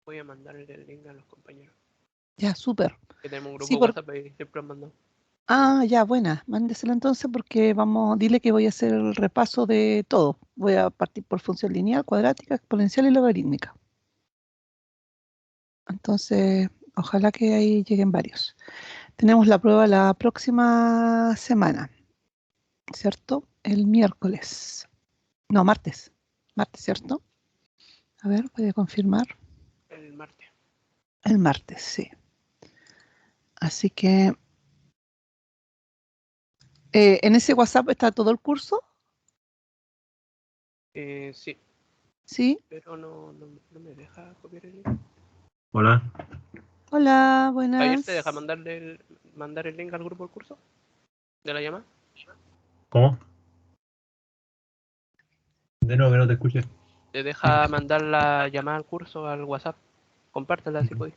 Voy a mandarle el link a los compañeros. Ya, súper. Que tenemos un grupo Sí, WhatsApp y siempre han mandado. Ah, ya, buena. Mándeselo entonces porque dile que voy a hacer el repaso de todo. Voy a partir por función lineal, cuadrática, exponencial y logarítmica. Entonces, ojalá que ahí lleguen varios. Tenemos la prueba la próxima semana, ¿cierto? El miércoles. No, martes. Martes, ¿cierto? A ver, voy a confirmar. El martes. El martes, sí. Así que, ¿en ese WhatsApp está todo el curso? Sí. Sí. Pero no me deja copiar el link. Hola. Hola, ¿Ayer te deja buenas. mandar el link al grupo del curso? ¿De la llamada? ¿Cómo? De nuevo que no te escuché. Te deja mandar la llamada al curso al WhatsApp. Compártela si podéis.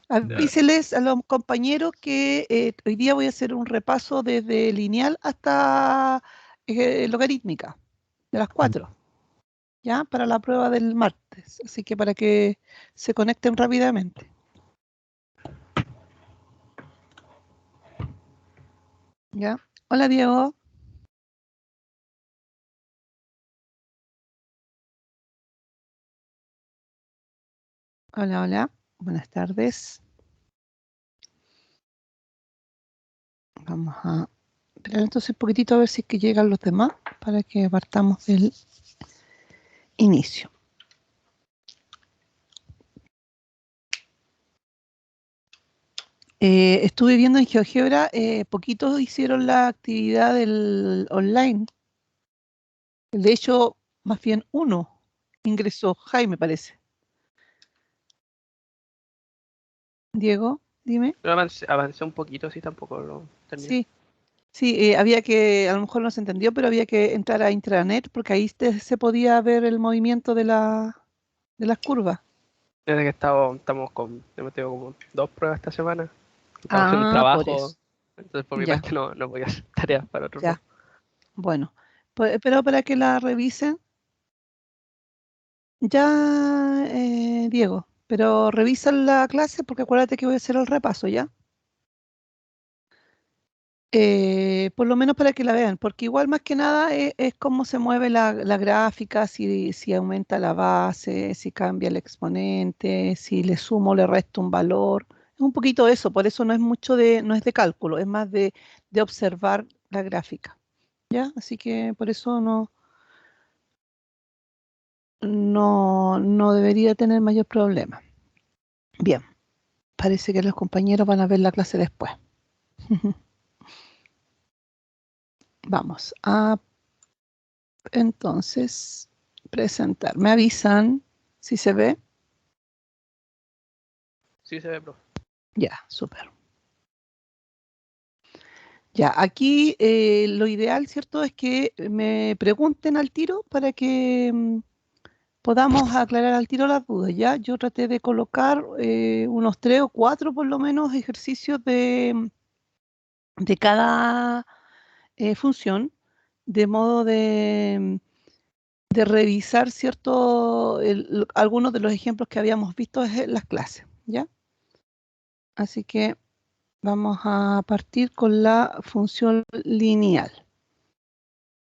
Avíseles a los compañeros que hoy día voy a hacer un repaso desde lineal hasta logarítmica, de las 4, ¿ya? Para la prueba del martes. Así que para que se conecten rápidamente. ¿Ya? Hola, Diego. Hola, hola. Buenas tardes. Vamos a esperar entonces un poquitito a ver si es que llegan los demás para que partamos del inicio. Estuve viendo en GeoGebra, poquitos hicieron la actividad del online. De hecho, más bien uno ingresó, Jaime parece. Diego, dime. Yo avancé un poquito, sí, tampoco lo terminé. Sí, sí, había que, a lo mejor no se entendió, pero había que entrar a intranet porque ahí se podía ver el movimiento de las curvas. Desde que hemos tenido como 2 pruebas esta semana. Estamos haciendo un Ah, por trabajo. eso. Entonces por mi Ya, parte no voy a hacer tareas para otros dos. ya. Bueno, pero para que la revisen, ya, Diego, pero revisan la clase porque acuérdate que voy a hacer el repaso, ¿ya? Por lo menos para que la vean, porque igual más que nada es cómo se mueve la gráfica, si aumenta la base, si cambia el exponente, si le sumo o le resto un valor. Es un poquito eso, por eso no es de cálculo, es más de observar la gráfica. ¿Ya? Así que por eso no debería tener mayor problema. Bien, parece que los compañeros van a ver la clase después. Vamos a entonces presentar. ¿Me avisan si se ve? Sí se ve, profe. Ya, súper. Ya, aquí lo ideal, ¿cierto? Es que me pregunten al tiro para que podamos aclarar al tiro las dudas, ¿ya? Yo traté de colocar unos 3 o 4 por lo menos ejercicios de cada función, de modo de revisar, ¿cierto? Algunos de los ejemplos que habíamos visto en las clases, ¿ya? Así que vamos a partir con la función lineal.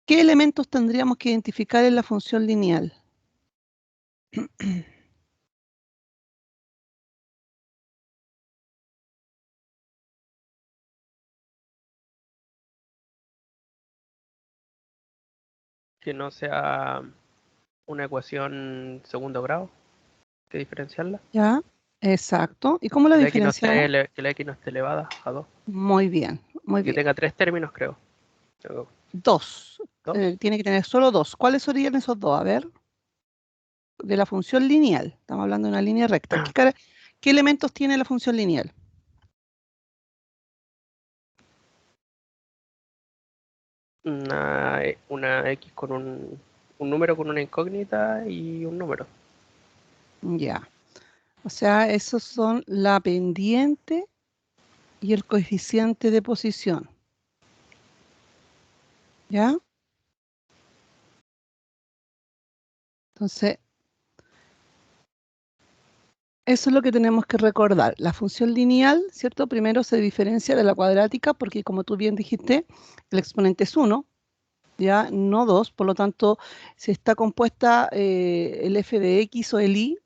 ¿Qué elementos tendríamos que identificar en la función lineal? Que no sea una ecuación segundo grado. Que diferenciarla. ¿Ya? Exacto. ¿Y cómo la diferenciamos? Que la X no esté elevada a 2. Muy bien, muy Y que bien. tenga 3 términos, creo. Dos. 2. Tiene que tener solo dos. ¿Cuáles serían esos dos? A ver, de la función lineal. Estamos hablando de una línea recta. ¿Qué elementos tiene la función lineal? Una X con un número con una incógnita y un número. Ya. O sea, esos son la pendiente y el coeficiente de posición. ¿Ya? Entonces, Eso es lo que tenemos que recordar. La función lineal, ¿cierto? Primero se diferencia de la cuadrática porque, como tú bien dijiste, el exponente es 1, ya no 2, por lo tanto, si está compuesta el f de x o el y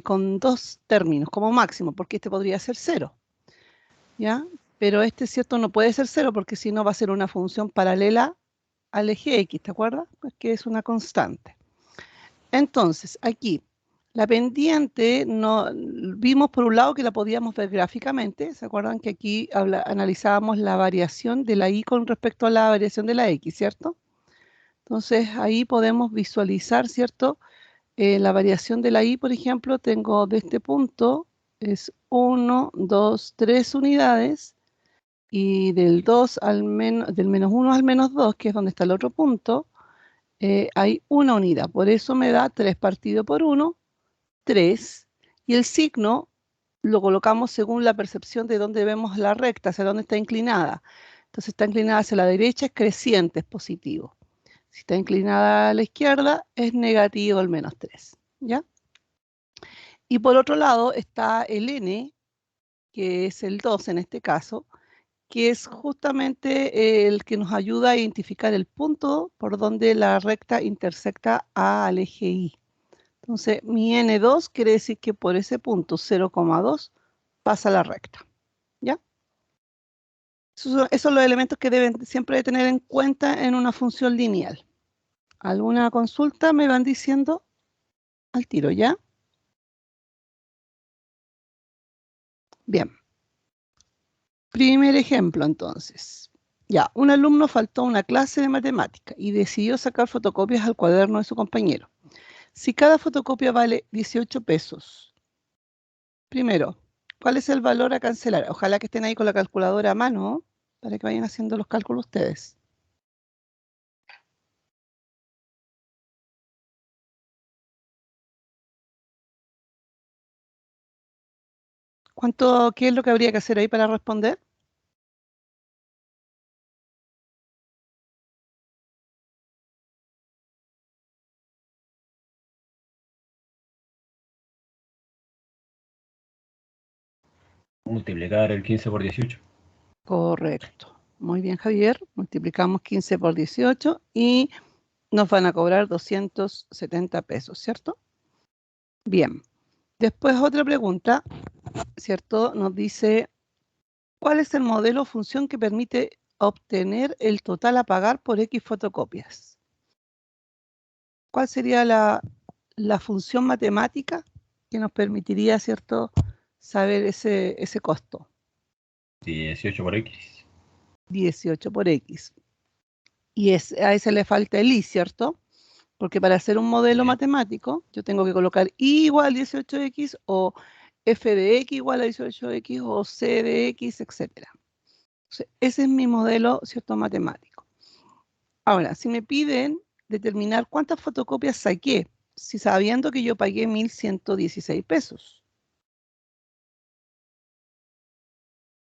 con dos términos como máximo, porque este podría ser 0, ¿ya? Pero este, ¿cierto? No puede ser 0 porque si no va a ser una función paralela al eje x, ¿te acuerdas? Pues que es una constante. Entonces, aquí, la pendiente, no, vimos por un lado que la podíamos ver gráficamente. ¿Se acuerdan que aquí analizábamos la variación de la y con respecto a la variación de la x, ¿cierto? Entonces, ahí podemos visualizar, ¿cierto? La variación de la y, por ejemplo, tengo de este punto, es 1, 2, 3 unidades, y del 2 al menos, del menos 1 al menos 2, que es donde está el otro punto, hay una unidad. Por eso me da 3 partido por 1, 3, y el signo lo colocamos según la percepción de dónde vemos la recta, hacia dónde está inclinada. Entonces está inclinada hacia la derecha, es creciente, es positivo. Si está inclinada a la izquierda, es negativo el menos 3, ¿ya? Y por otro lado está el n, que es el 2 en este caso, que es justamente el que nos ayuda a identificar el punto por donde la recta intersecta al eje Y. Entonces, mi N2 quiere decir que por ese punto 0,2 pasa la recta, ¿ya? Esos son los elementos que deben siempre tener en cuenta en una función lineal. ¿Alguna consulta? Me van diciendo al tiro, ¿ya? Bien. Primer ejemplo, entonces. Ya, un alumno faltó a una clase de matemática y decidió sacar fotocopias al cuaderno de su compañero. Si cada fotocopia vale 18 pesos, primero, ¿cuál es el valor a cancelar? Ojalá que estén ahí con la calculadora a mano para que vayan haciendo los cálculos ustedes. ¿Qué es lo que habría que hacer ahí para responder? Multiplicar el 15 por 18. Correcto. Muy bien, Javier. Multiplicamos 15 por 18 y nos van a cobrar 270 pesos, ¿cierto? Bien. Después otra pregunta, ¿cierto? Nos dice, ¿cuál es el modelo o función que permite obtener el total a pagar por X fotocopias? ¿Cuál sería la función matemática que nos permitiría, ¿cierto?, saber ese costo? 18 por X. 18 por X. Y a ese le falta el Y, ¿cierto? Porque para hacer un modelo matemático, yo tengo que colocar Y igual a 18X o F de X igual a 18X o C de X, etc. Entonces, ese es mi modelo, ¿cierto?, matemático. Ahora, si me piden determinar cuántas fotocopias saqué, si sabiendo que yo pagué 1.116 pesos.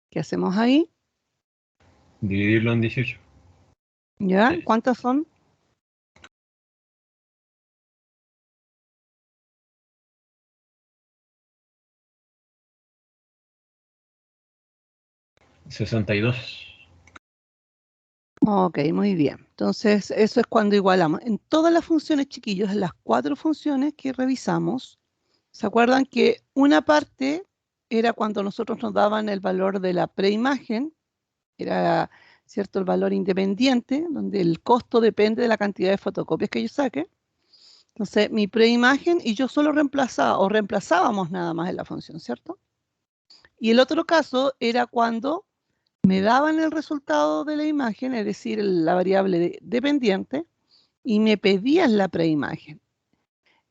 ¿Qué hacemos ahí? Dividirlo en 18. ¿Ya? Sí. ¿Cuántas son? 62. Ok, muy bien. Entonces, eso es cuando igualamos. En todas las funciones, chiquillos, en las 4 funciones que revisamos, ¿se acuerdan que una parte era cuando nosotros nos daban el valor de la preimagen? Era, ¿cierto?, el valor independiente, donde el costo depende de la cantidad de fotocopias que yo saque. Entonces, mi preimagen y yo solo reemplazaba o reemplazábamos nada más en la función, ¿cierto? Y el otro caso era cuando me daban el resultado de la imagen, es decir, la variable dependiente, y me pedían la preimagen.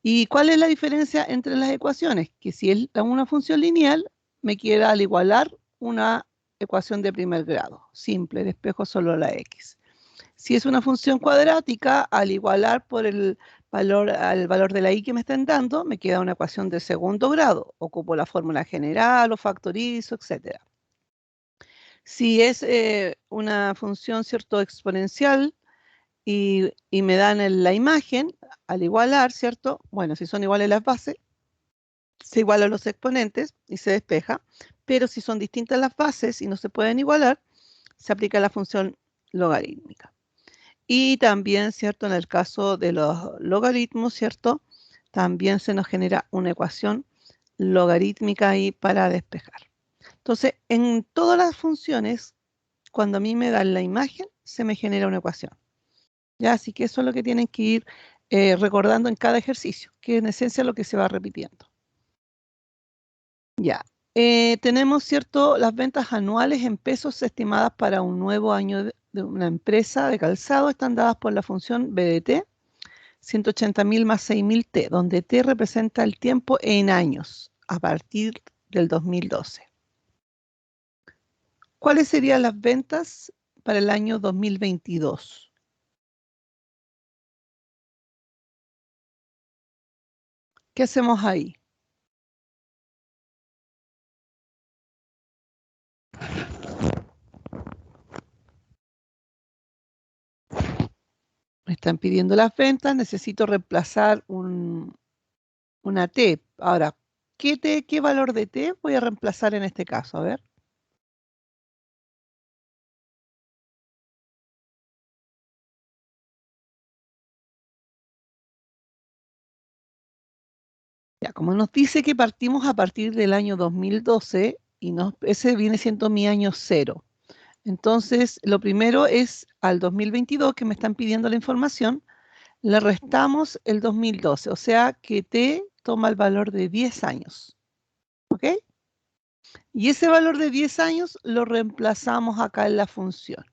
¿Y cuál es la diferencia entre las ecuaciones? Que si es una función lineal, me queda al igualar una ecuación de primer grado, simple, despejo solo la x. Si es una función cuadrática, al igualar por al valor de la y que me están dando, me queda una ecuación de segundo grado. Ocupo la fórmula general o factorizo, etc. Si es una función, ¿cierto?, exponencial y me dan la imagen, al igualar, ¿cierto? Bueno, si son iguales las bases, se igualan los exponentes y se despeja, pero si son distintas las bases y no se pueden igualar, se aplica la función logarítmica. Y también, ¿cierto? En el caso de los logaritmos, ¿cierto? También se nos genera una ecuación logarítmica ahí para despejar. Entonces, en todas las funciones, cuando a mí me dan la imagen, se me genera una ecuación. ¿Ya? Así que eso es lo que tienen que ir recordando en cada ejercicio, que en esencia es lo que se va repitiendo. Ya. Tenemos, ¿cierto? Las ventas anuales en pesos estimadas para un nuevo año de una empresa de calzado están dadas por la función BDT, 180.000 más 6.000 T, donde T representa el tiempo en años a partir del 2012. ¿Cuáles serían las ventas para el año 2022? ¿Qué hacemos ahí? Me están pidiendo las ventas, necesito reemplazar una T. Ahora, ¿qué valor de T voy a reemplazar en este caso? A ver. Ya, como nos dice que partimos a partir del año 2012 y ese viene siendo mi año cero. Entonces, lo primero es al 2022 que me están pidiendo la información, le restamos el 2012, o sea que T toma el valor de 10 años. ¿Ok? Y ese valor de 10 años lo reemplazamos acá en la función.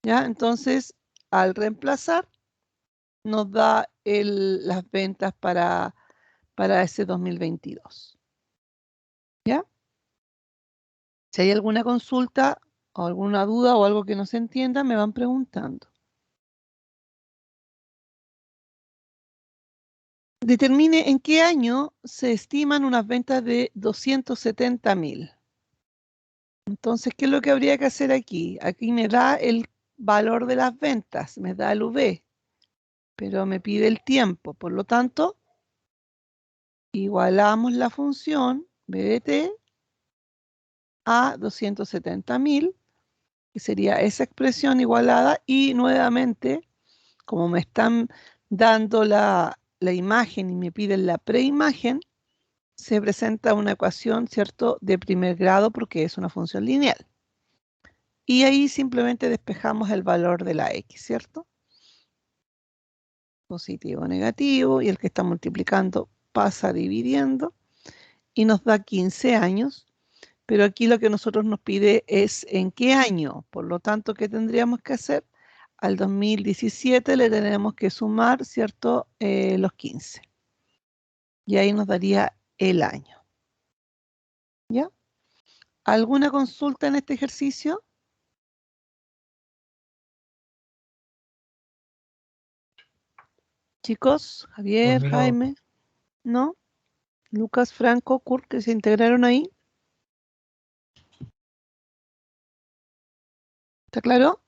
¿Ya? Entonces, al reemplazar, nos da las ventas para ese 2022. ¿Ya? Si hay alguna consulta o alguna duda o algo que no se entienda, me van preguntando. Determine en qué año se estiman unas ventas de 270.000. Entonces, ¿qué es lo que habría que hacer aquí? Aquí me da el valor de las ventas, me da el V, pero me pide el tiempo. Por lo tanto, igualamos la función BDT a 270.000, que sería esa expresión igualada, y nuevamente, como me están dando la imagen y me piden la preimagen, se presenta una ecuación, ¿cierto?, de primer grado porque es una función lineal. Y ahí simplemente despejamos el valor de la x, ¿cierto? Positivo o negativo, y el que está multiplicando pasa dividiendo y nos da 15 años. Pero aquí lo que nosotros nos pide es en qué año. Por lo tanto, ¿qué tendríamos que hacer? Al 2017 le tenemos que sumar, ¿cierto? Los 15. Y ahí nos daría el año. ¿Ya? ¿Alguna consulta en este ejercicio? Chicos, Javier, Jaime, ¿no? Lucas, Franco, Kurt, que se integraron ahí. ¿Está claro?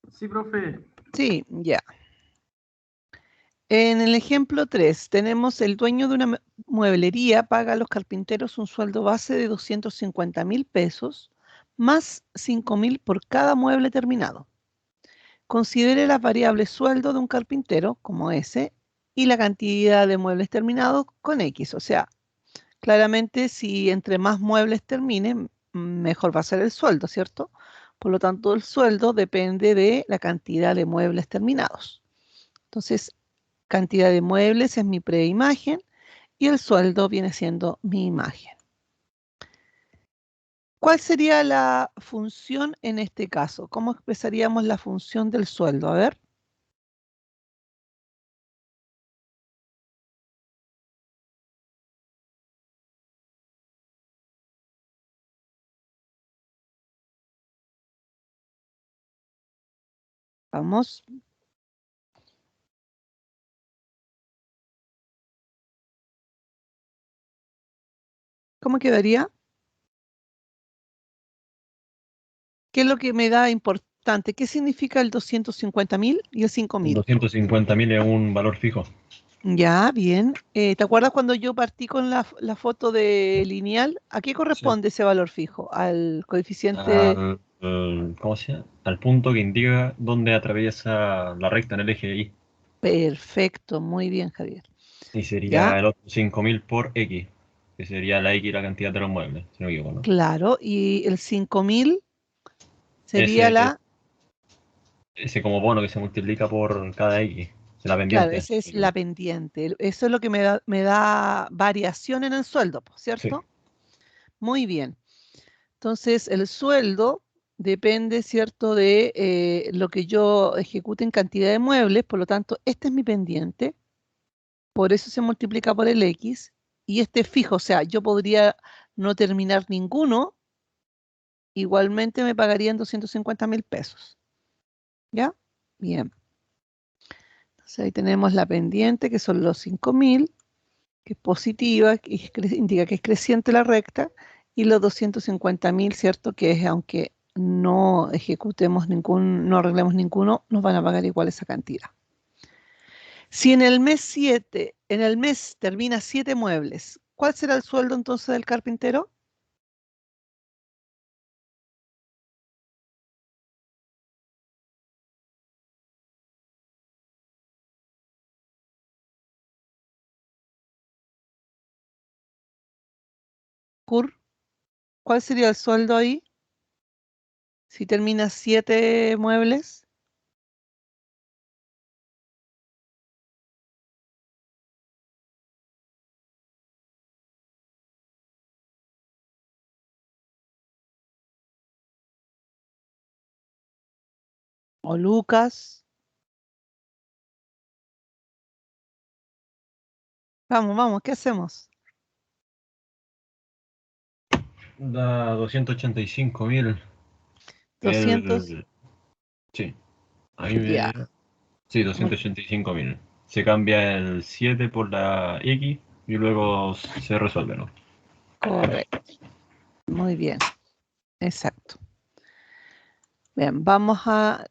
Sí, profe. Sí, ya. En el ejemplo 3, tenemos el dueño de una mueblería paga a los carpinteros un sueldo base de 250.000 pesos más 5.000 por cada mueble terminado. Considere las variables sueldo de un carpintero, como S, y la cantidad de muebles terminados con X. O sea, claramente si entre más muebles terminen, mejor va a ser el sueldo, ¿cierto? Por lo tanto, el sueldo depende de la cantidad de muebles terminados. Entonces, cantidad de muebles es mi preimagen y el sueldo viene siendo mi imagen. ¿Cuál sería la función en este caso? ¿Cómo expresaríamos la función del sueldo? A ver. Vamos. ¿Cómo quedaría? ¿Qué es lo que me da importante. ¿Qué significa el 250.000 y el 5.000? 250.000 es un valor fijo. Ya, bien. ¿Te acuerdas cuando yo partí con la foto de lineal? ¿A qué Sí. corresponde ese valor fijo? ¿Al coeficiente? ¿Cómo se llama? Al punto que indica dónde atraviesa la recta en el eje Y. Perfecto, muy bien, Javier. Y Ya, sería el otro 5.000 por X, que sería la X la cantidad de los muebles, si no me equivoco, ¿no? claro. Y el 5.000 sería Ese, la, ese como bono que se multiplica por cada X, la claro, pendiente. esa es la pendiente. Eso es lo que me da variación en el sueldo, po, Sí. ¿cierto? Muy bien. Entonces, el sueldo depende, ¿cierto?, de lo que yo ejecute en cantidad de muebles. Por lo tanto, este es mi pendiente. Por eso se multiplica por el X. Y este es fijo. O sea, yo podría no terminar ninguno. Igualmente me pagarían 250.000 pesos. ¿Ya? Bien. Entonces ahí tenemos la pendiente, que son los 5.000, que es positiva, que indica que es creciente la recta, y los 250.000, ¿cierto? Que es, aunque no ejecutemos no arreglemos ninguno, nos van a pagar igual esa cantidad. Si en el mes termina 7 muebles, ¿cuál será el sueldo entonces del carpintero? Cur, ¿cuál sería el sueldo ahí? Si termina 7 muebles. O Lucas. Vamos, vamos, ¿qué hacemos? Da 285.000. 200, Sí, ahí ya, sí, muy 285.000. Se cambia el 7 por la X y luego se resuelve, ¿no? correcto, muy bien, exacto. Bien, vamos a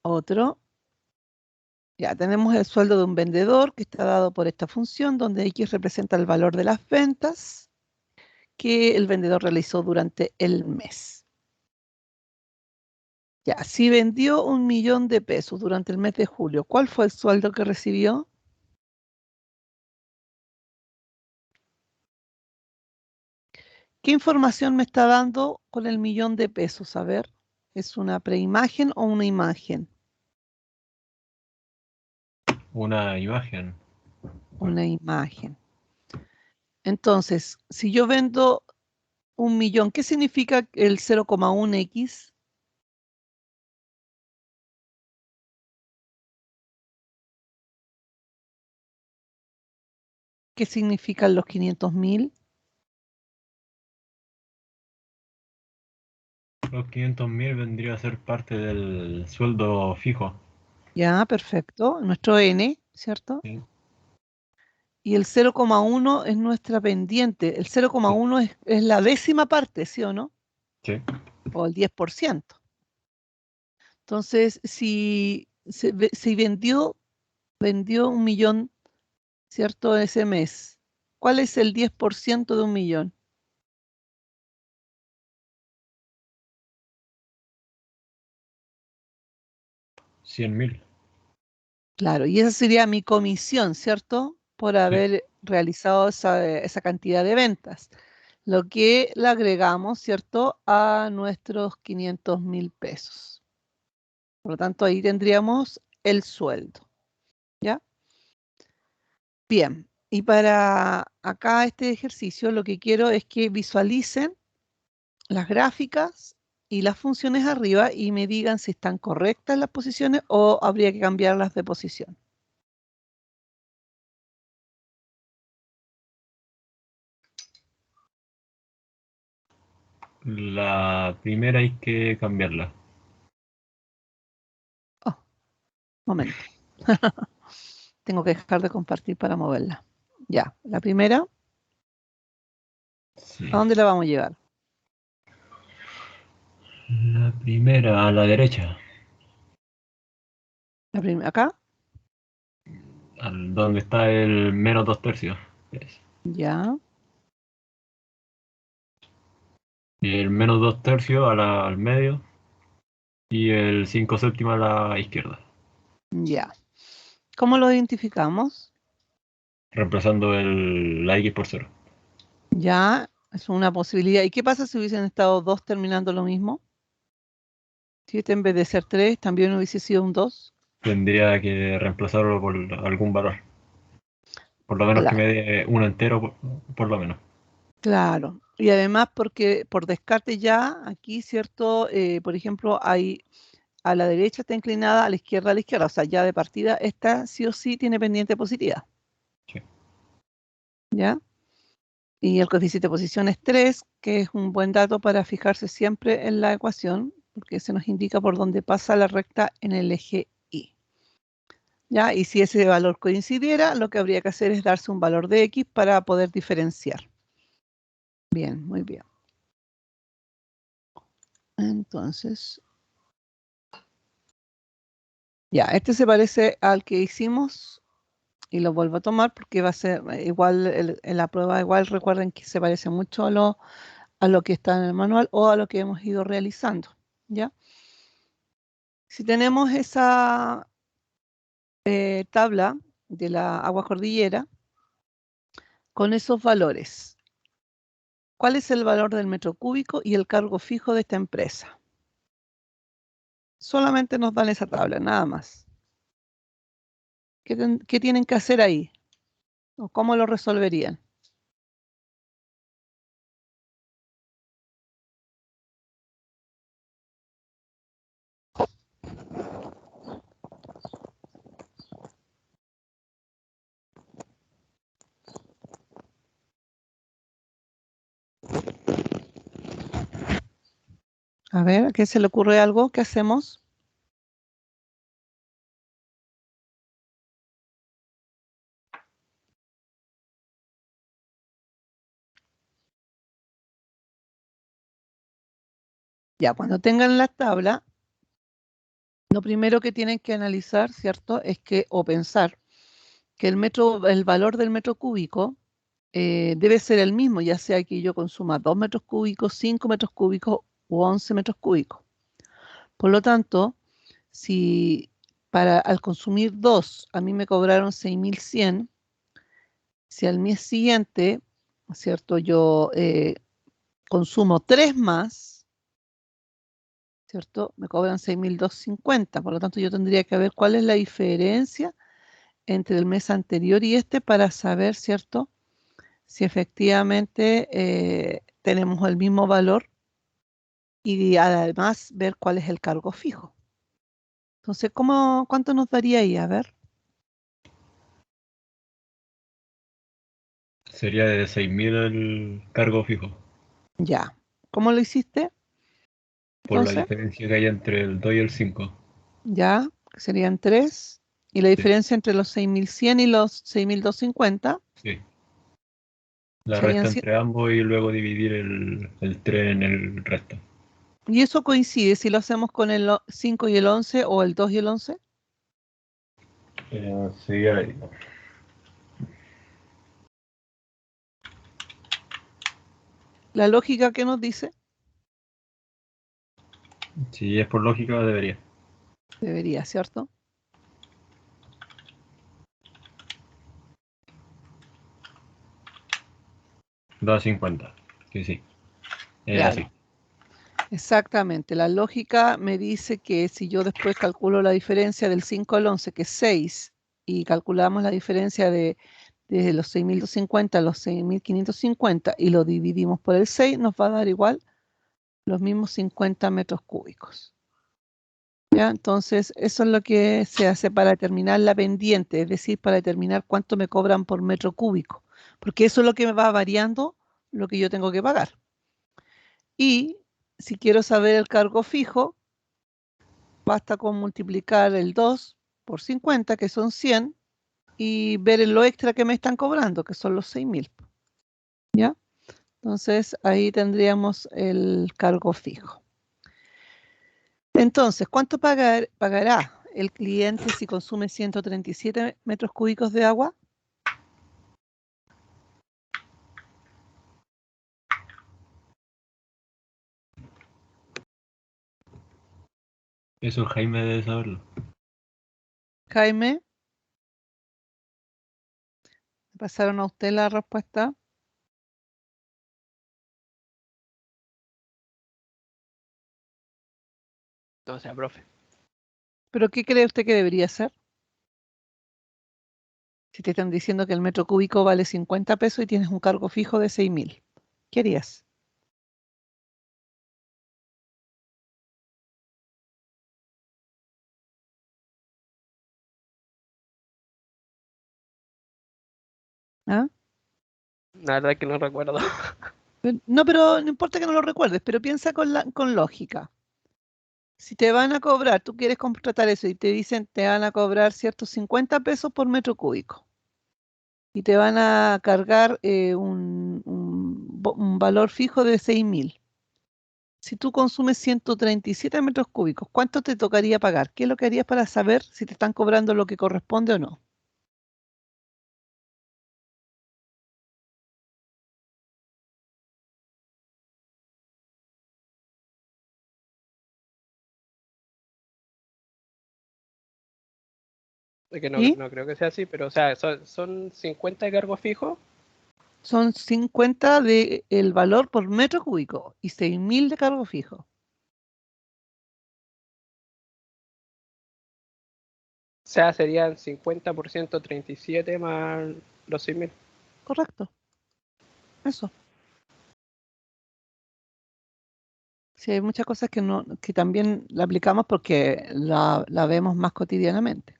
otro. Ya tenemos el sueldo de un vendedor que está dado por esta función, donde X representa el valor de las ventas que el vendedor realizó durante el mes. Ya, si vendió 1.000.000 de pesos durante el mes de julio, ¿cuál fue el sueldo que recibió? ¿Qué información me está dando con el 1.000.000 de pesos? A ver, ¿es una preimagen o una imagen? Una imagen. Una imagen. Entonces, si yo vendo 1.000.000, ¿qué significa el 0,1x? ¿Qué significan los 500.000? Los 500.000 vendría a ser parte del sueldo fijo. Ya, perfecto. Nuestro N, ¿cierto? Sí, Y el 0,1 es nuestra pendiente. El 0,1 es la décima parte, ¿sí o no? sí. O el 10%. Entonces, si vendió 1.000.000, ¿cierto? Ese mes, ¿cuál es el 10% de 1.000.000? 100.000. Claro, y esa sería mi comisión, ¿cierto? Por Sí. haber realizado esa cantidad de ventas. Lo que le agregamos, ¿cierto? A nuestros 500.000 pesos. Por lo tanto, ahí tendríamos el sueldo. ¿Ya? Bien. Y para acá este ejercicio, lo que quiero es que visualicen las gráficas y las funciones arriba y me digan si están correctas las posiciones o habría que cambiarlas de posición. La primera hay que cambiarla. Oh, momento. Tengo que dejar de compartir para moverla. Ya, la primera, Sí. ¿a dónde la vamos a llevar? La primera a la derecha. Acá, Donde está el menos 2/3. ya, El menos 2/3 al medio y el 5/7 a la izquierda, ya. ¿Cómo lo identificamos? reemplazando la X por 0. Ya, es una posibilidad. ¿Y qué pasa si hubiesen estado 2 terminando lo mismo? Si este en vez de ser 3 también hubiese sido un 2. Tendría que reemplazarlo por algún valor. Por lo menos que me Claro, dé uno entero, por lo menos. claro. Y además porque por descarte ya aquí, ¿cierto? Por ejemplo, hay a la derecha está inclinada, a la izquierda. O sea, ya de partida esta sí o sí tiene pendiente positiva. Sí. ¿Ya? Y el coeficiente de posición es 3, que es un buen dato para fijarse siempre en la ecuación, porque se nos indica por dónde pasa la recta en el eje Y. ¿Ya? Y si ese valor coincidiera, lo que habría que hacer es darse un valor de X para poder diferenciar. Bien, muy bien. Entonces, ya, este se parece al que hicimos y lo vuelvo a tomar porque va a ser igual, en la prueba igual recuerden que se parece mucho a lo que está en el manual o a lo que hemos ido realizando, ¿ya? Si tenemos esa tabla de la agua cordillera con esos valores, ¿cuál es el valor del metro cúbico y el cargo fijo de esta empresa? Solamente nos dan esa tabla, nada más. ¿Qué tienen que hacer ahí? ¿O cómo lo resolverían? A ver, ¿a qué se le ocurre algo? ¿Qué hacemos? Ya, cuando tengan la tabla, lo primero que tienen que analizar, ¿cierto? Es que, o pensar, que el valor del metro cúbico debe ser el mismo, ya sea que yo consuma 2 metros cúbicos, 5 metros cúbicos u 11 metros cúbicos. Por lo tanto, si al consumir 2 a mí me cobraron 6.100, si al mes siguiente, ¿cierto? Yo consumo 3 más, ¿cierto? Me cobran 6.250. Por lo tanto, yo tendría que ver cuál es la diferencia entre el mes anterior y este para saber, ¿cierto? Si efectivamente tenemos el mismo valor y además ver cuál es el cargo fijo. Entonces, ¿cuánto nos daría ahí? A ver, Sería de 6.000 el cargo fijo, ya. ¿Cómo lo hiciste? por la Entonces, diferencia que hay entre el 2 y el 5. ya, que serían 3. Y la Sí, diferencia entre los 6.100 y los 6.250 sí. La serían resta 7. entre ambos y luego dividir el 3 en el resto. Y eso coincide si lo hacemos con el 5 y el 11 o el 2 y el 11. Sería ahí. La lógica que nos dice, Si es por lógica, debería. debería, ¿cierto? Da 50. Sí, sí. Es Claro. así. Exactamente, la lógica me dice que si yo después calculo la diferencia del 5 al 11, que es 6, y calculamos la diferencia de los 6.250 a los 6.550 y lo dividimos por el 6, nos va a dar igual los mismos 50 metros cúbicos. ¿Ya? Entonces, eso es lo que se hace para determinar la pendiente, es decir, para determinar cuánto me cobran por metro cúbico, porque eso es lo que me va variando lo que yo tengo que pagar. Y si quiero saber el cargo fijo, basta con multiplicar el 2 por 50, que son 100, y ver lo extra que me están cobrando, que son los 6.000. ¿Ya? Entonces ahí tendríamos el cargo fijo. Entonces, ¿cuánto pagará el cliente si consume 137 metros cúbicos de agua? Eso Jaime debe saberlo. Jaime, ¿me pasaron a usted la respuesta? No sea, profe. ¿Pero qué cree usted que debería ser? Si te están diciendo que el metro cúbico vale 50 pesos y tienes un cargo fijo de 6.000, ¿qué harías? ¿Ah? La verdad que no recuerdo. No, pero no importa que no lo recuerdes, pero piensa con lógica. Si te van a cobrar, tú quieres contratar eso y te dicen te van a cobrar ciertos 50 pesos por metro cúbico y te van a cargar un valor fijo de 6.000. Si tú consumes 137 metros cúbicos, ¿cuánto te tocaría pagar? ¿Qué es lo que harías para saber si te están cobrando lo que corresponde o no? Es que no, ¿Sí? no creo que sea así, pero o sea, son 50 de cargo fijo. Son 50 de el valor por metro cúbico y 6.000 de cargo fijo. O sea, serían 50% 37 más los 6.000. Correcto. Eso. Sí, hay muchas cosas que no, que también la aplicamos porque la vemos más cotidianamente.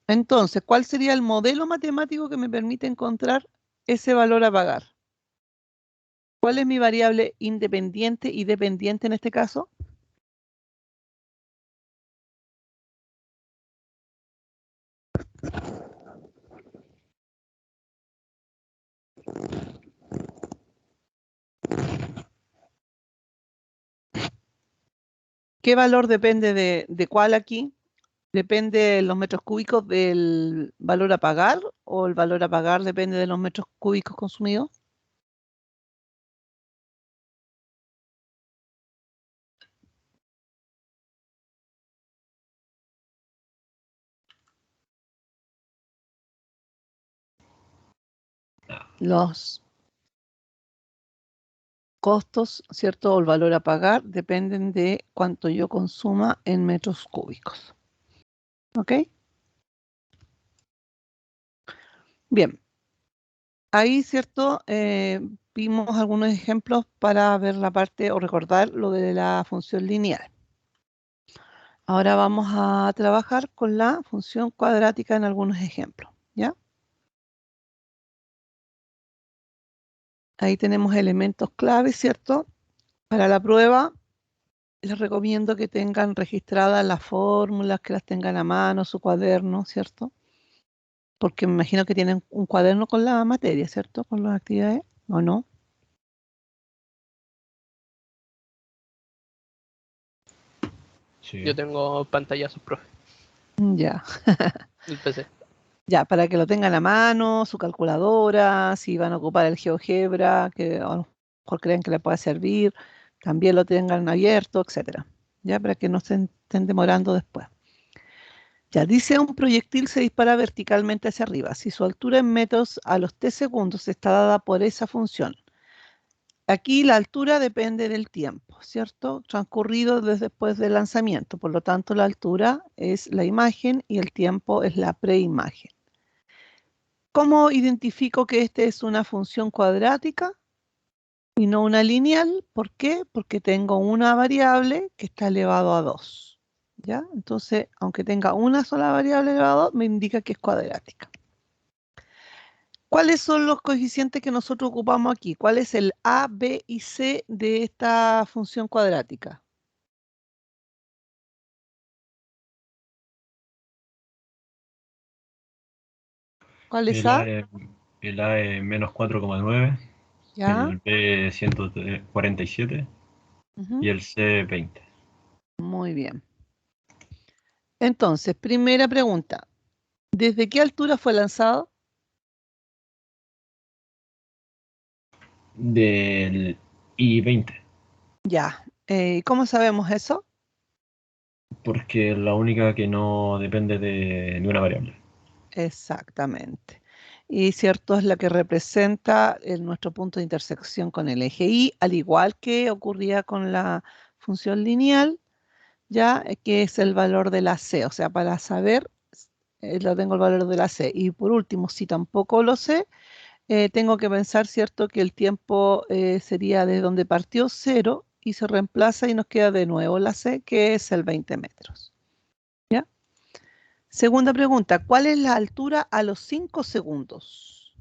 Entonces, ¿cuál sería el modelo matemático que me permite encontrar ese valor a pagar? ¿Cuál es mi variable independiente y dependiente en este caso? ¿Qué valor depende de cuál aquí? ¿Depende de los metros cúbicos del valor a pagar o el valor a pagar depende de los metros cúbicos consumidos? Los costos, ¿cierto? O el valor a pagar dependen de cuánto yo consuma en metros cúbicos. ¿Ok? Bien, ahí, ¿cierto? Vimos algunos ejemplos para ver la parte o recordar lo de la función lineal. Ahora vamos a trabajar con la función cuadrática en algunos ejemplos, ¿ya? Ahí tenemos elementos claves, ¿cierto? Para la prueba, les recomiendo que tengan registradas las fórmulas, que las tengan a mano, su cuaderno, ¿cierto? Porque me imagino que tienen un cuaderno con la materia, ¿cierto? Con las actividades, ¿o no? Sí. Yo tengo pantallazos, profe, Ya, del PC. ya, para que lo tengan a mano, su calculadora, si van a ocupar el GeoGebra, que a lo mejor creen que les puede servir, también lo tengan abierto, etcétera. Ya, para que no se estén demorando después. Ya, dice un proyectil se dispara verticalmente hacia arriba. Si su altura en metros a los t segundos está dada por esa función. Aquí la altura depende del tiempo, ¿cierto? Transcurrido después del lanzamiento. Por lo tanto, la altura es la imagen y el tiempo es la preimagen. ¿Cómo identifico que esta es una función cuadrática y no una lineal? ¿Por qué? Porque tengo una variable que está elevado a 2. ¿Ya? Entonces, aunque tenga una sola variable elevado a 2, me indica que es cuadrática. ¿Cuáles son los coeficientes que nosotros ocupamos aquí? ¿Cuál es el A, B y C de esta función cuadrática? ¿Cuál es El A? A es, el A es menos 4,9, ¿Ya? el B 147 Ujú. y el C 20. Muy bien. Entonces, primera pregunta. ¿Desde qué altura fue lanzado? Del I-20, Ya. ¿Cómo sabemos eso? porque es la única que no depende de una variable. Exactamente. Y cierto, es la que representa nuestro punto de intersección con el eje Y, al igual que ocurría con la función lineal, ya que es el valor de la C. O sea, para saber, lo tengo el valor de la C. Y por último, si tampoco lo sé, tengo que pensar, cierto, que el tiempo sería desde donde partió 0 y se reemplaza y nos queda de nuevo la C, que es el 20 metros. ¿Ya? Segunda pregunta, ¿cuál es la altura a los 5 segundos?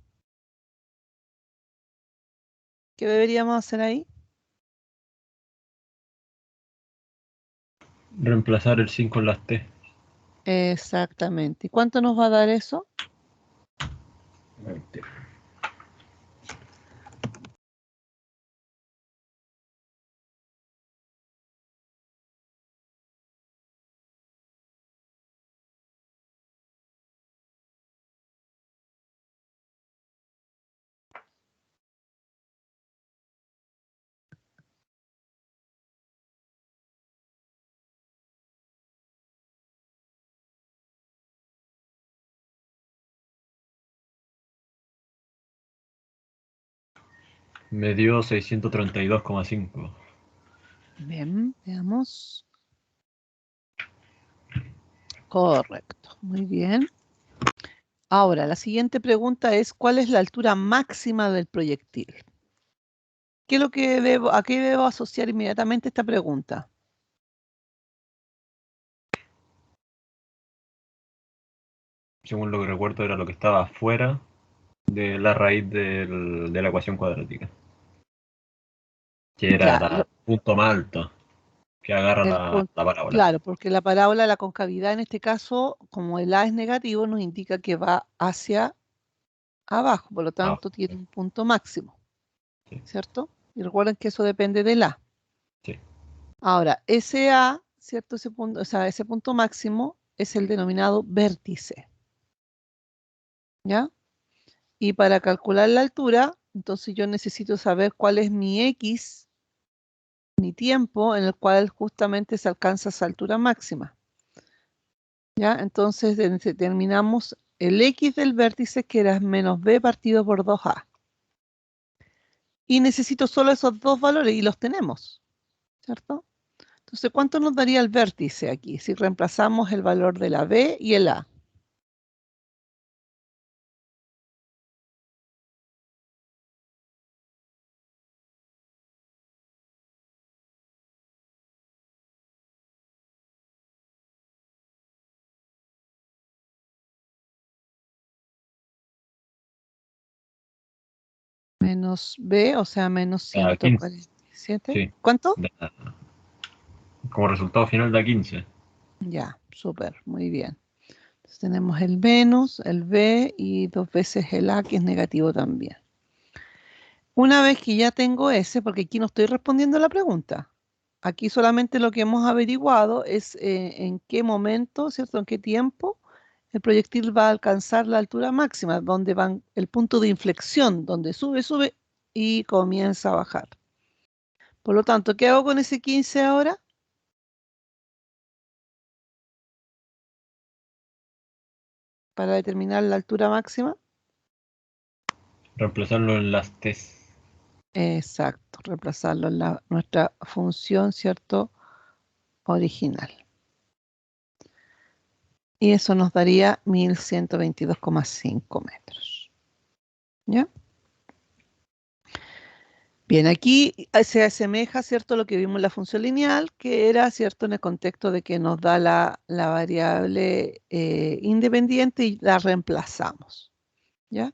¿Qué deberíamos hacer ahí? Reemplazar el 5 en las T. Exactamente. ¿Y cuánto nos va a dar eso? 20. Me dio 632,5. Bien, veamos. Correcto, muy bien. Ahora, la siguiente pregunta es, ¿cuál es la altura máxima del proyectil? ¿Qué es lo que ¿A qué debo asociar inmediatamente esta pregunta? Según lo que recuerdo, era lo que estaba fuera de la raíz de la ecuación cuadrática. Que era Ya, el punto más alto que agarra el la parábola. claro, porque la parábola, la concavidad en este caso, como el A es negativo, nos indica que va hacia abajo, por lo Ah, tanto tiene un punto máximo, sí, ¿cierto? Y recuerden que eso depende del A. sí. Ahora, ese A, ¿cierto? Ese punto, o sea, ese punto máximo es el denominado vértice, ¿ya? Y para calcular la altura, entonces yo necesito saber cuál es mi X, mi tiempo en el cual justamente se alcanza esa altura máxima, ¿ya? Entonces determinamos el X del vértice, que era menos B partido por 2A. Y necesito solo esos dos valores y los tenemos, ¿cierto? Entonces, ¿cuánto nos daría el vértice aquí si reemplazamos el valor de la B y el A? Menos B, o sea, menos 15. 147. Sí. ¿Cuánto? Como resultado final da 15. Ya, súper, muy bien. Entonces tenemos el menos, el B y dos veces el A, que es negativo también. Una vez que ya tengo ese, porque aquí no estoy respondiendo a la pregunta, aquí solamente lo que hemos averiguado es en qué momento, ¿cierto? En qué tiempo el proyectil va a alcanzar la altura máxima, donde van el punto de inflexión, donde sube, sube y comienza a bajar. Por lo tanto, ¿qué hago con ese 15 ahora? Para determinar la altura máxima. Reemplazarlo en las T's. Exacto, reemplazarlo en nuestra función, ¿cierto? Original. Y eso nos daría 1122,5 metros. ¿Ya? Bien, aquí se asemeja, ¿cierto?, lo que vimos en la función lineal, que era, ¿cierto?, en el contexto de que nos da la variable independiente y la reemplazamos. ¿Ya?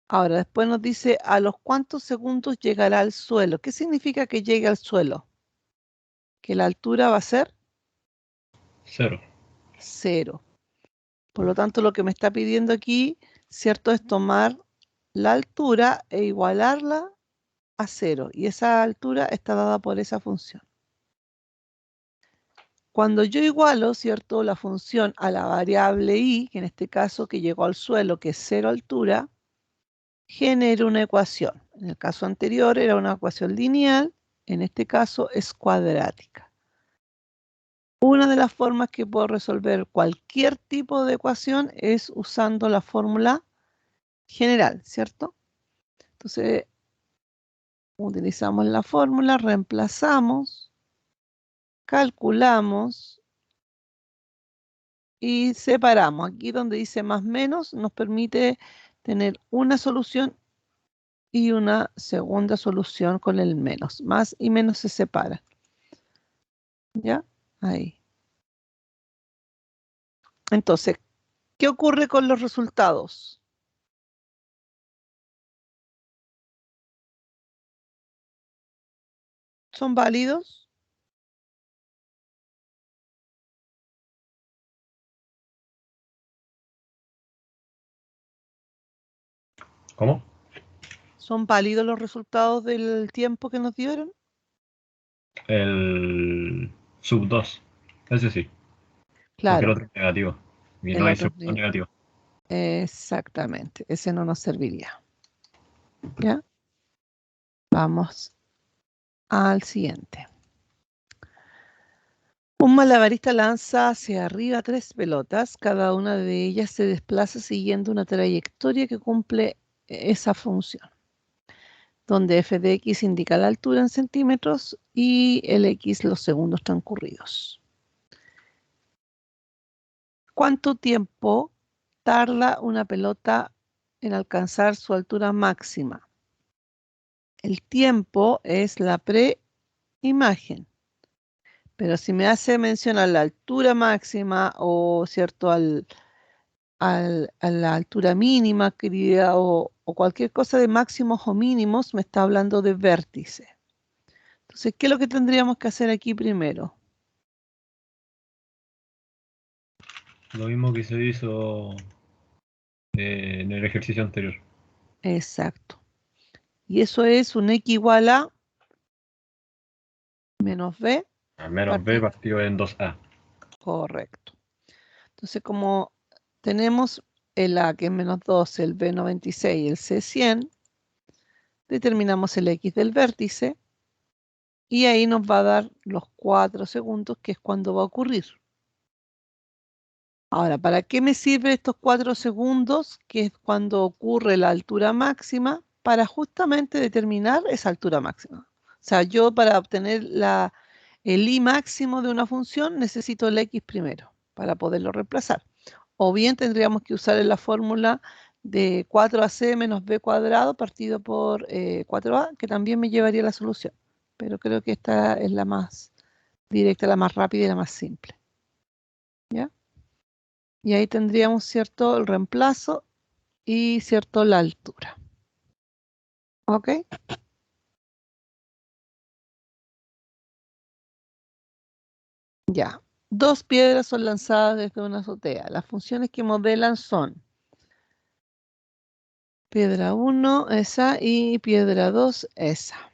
Ahora, después nos dice a los cuántos segundos llegará al suelo. ¿Qué significa que llegue al suelo? Que la altura va a ser 0. 0. Por lo tanto, lo que me está pidiendo aquí, ¿cierto?, es tomar la altura e igualarla a 0. Y esa altura está dada por esa función. cuando yo igualo, ¿cierto?, la función a la variable y, que en este caso que llegó al suelo, que es 0 altura, genero una ecuación. En el caso anterior era una ecuación lineal, en este caso es cuadrática. Una de las formas que puedo resolver cualquier tipo de ecuación es usando la fórmula general, ¿cierto? Entonces, utilizamos la fórmula, reemplazamos, calculamos y separamos. Aquí donde dice más menos nos permite tener una solución y una segunda solución con el menos. Más y menos se separan. ¿Ya? Ahí. Entonces, ¿qué ocurre con los resultados? ¿Son válidos? ¿Cómo? ¿Son válidos los resultados del tiempo que nos dieron? El sub 2. Ese sí. Porque el Claro, otro es negativo. Y no el hay otro sub es negativo. exactamente. Ese no nos serviría. ¿Ya? Vamos al siguiente. Un malabarista lanza hacia arriba 3 pelotas. Cada una de ellas se desplaza siguiendo una trayectoria que cumple esa función, donde f de x indica la altura en centímetros y el x los segundos transcurridos. ¿Cuánto tiempo tarda una pelota en alcanzar su altura máxima? El tiempo es la preimagen, pero si me hace mención a la altura máxima o, ¿cierto?, a la altura mínima, querida, o cualquier cosa de máximos o mínimos, me está hablando de vértice. Entonces, ¿qué es lo que tendríamos que hacer aquí primero? Lo mismo que se hizo en el ejercicio anterior. Exacto. Y eso es un x igual a menos b Al menos B partido. partido en 2A. Correcto. Entonces, como tenemos el a que es menos 12, el b 96 y el c 100, determinamos el x del vértice y ahí nos va a dar los 4 segundos, que es cuando va a ocurrir. Ahora, ¿para qué me sirven estos 4 segundos, que es cuando ocurre la altura máxima? Para justamente determinar esa altura máxima. O sea, yo para obtener el i máximo de una función necesito el x primero para poderlo reemplazar. O bien tendríamos que usar la fórmula de 4ac menos b cuadrado partido por 4a, que también me llevaría a la solución. Pero creo que esta es la más directa, la más rápida y la más simple. ¿Ya? Y ahí tendríamos, ¿cierto?, el reemplazo y, ¿cierto?, la altura. ¿Ok? Ya. 2 piedras son lanzadas desde una azotea. Las funciones que modelan son piedra 1, esa, y piedra 2, esa.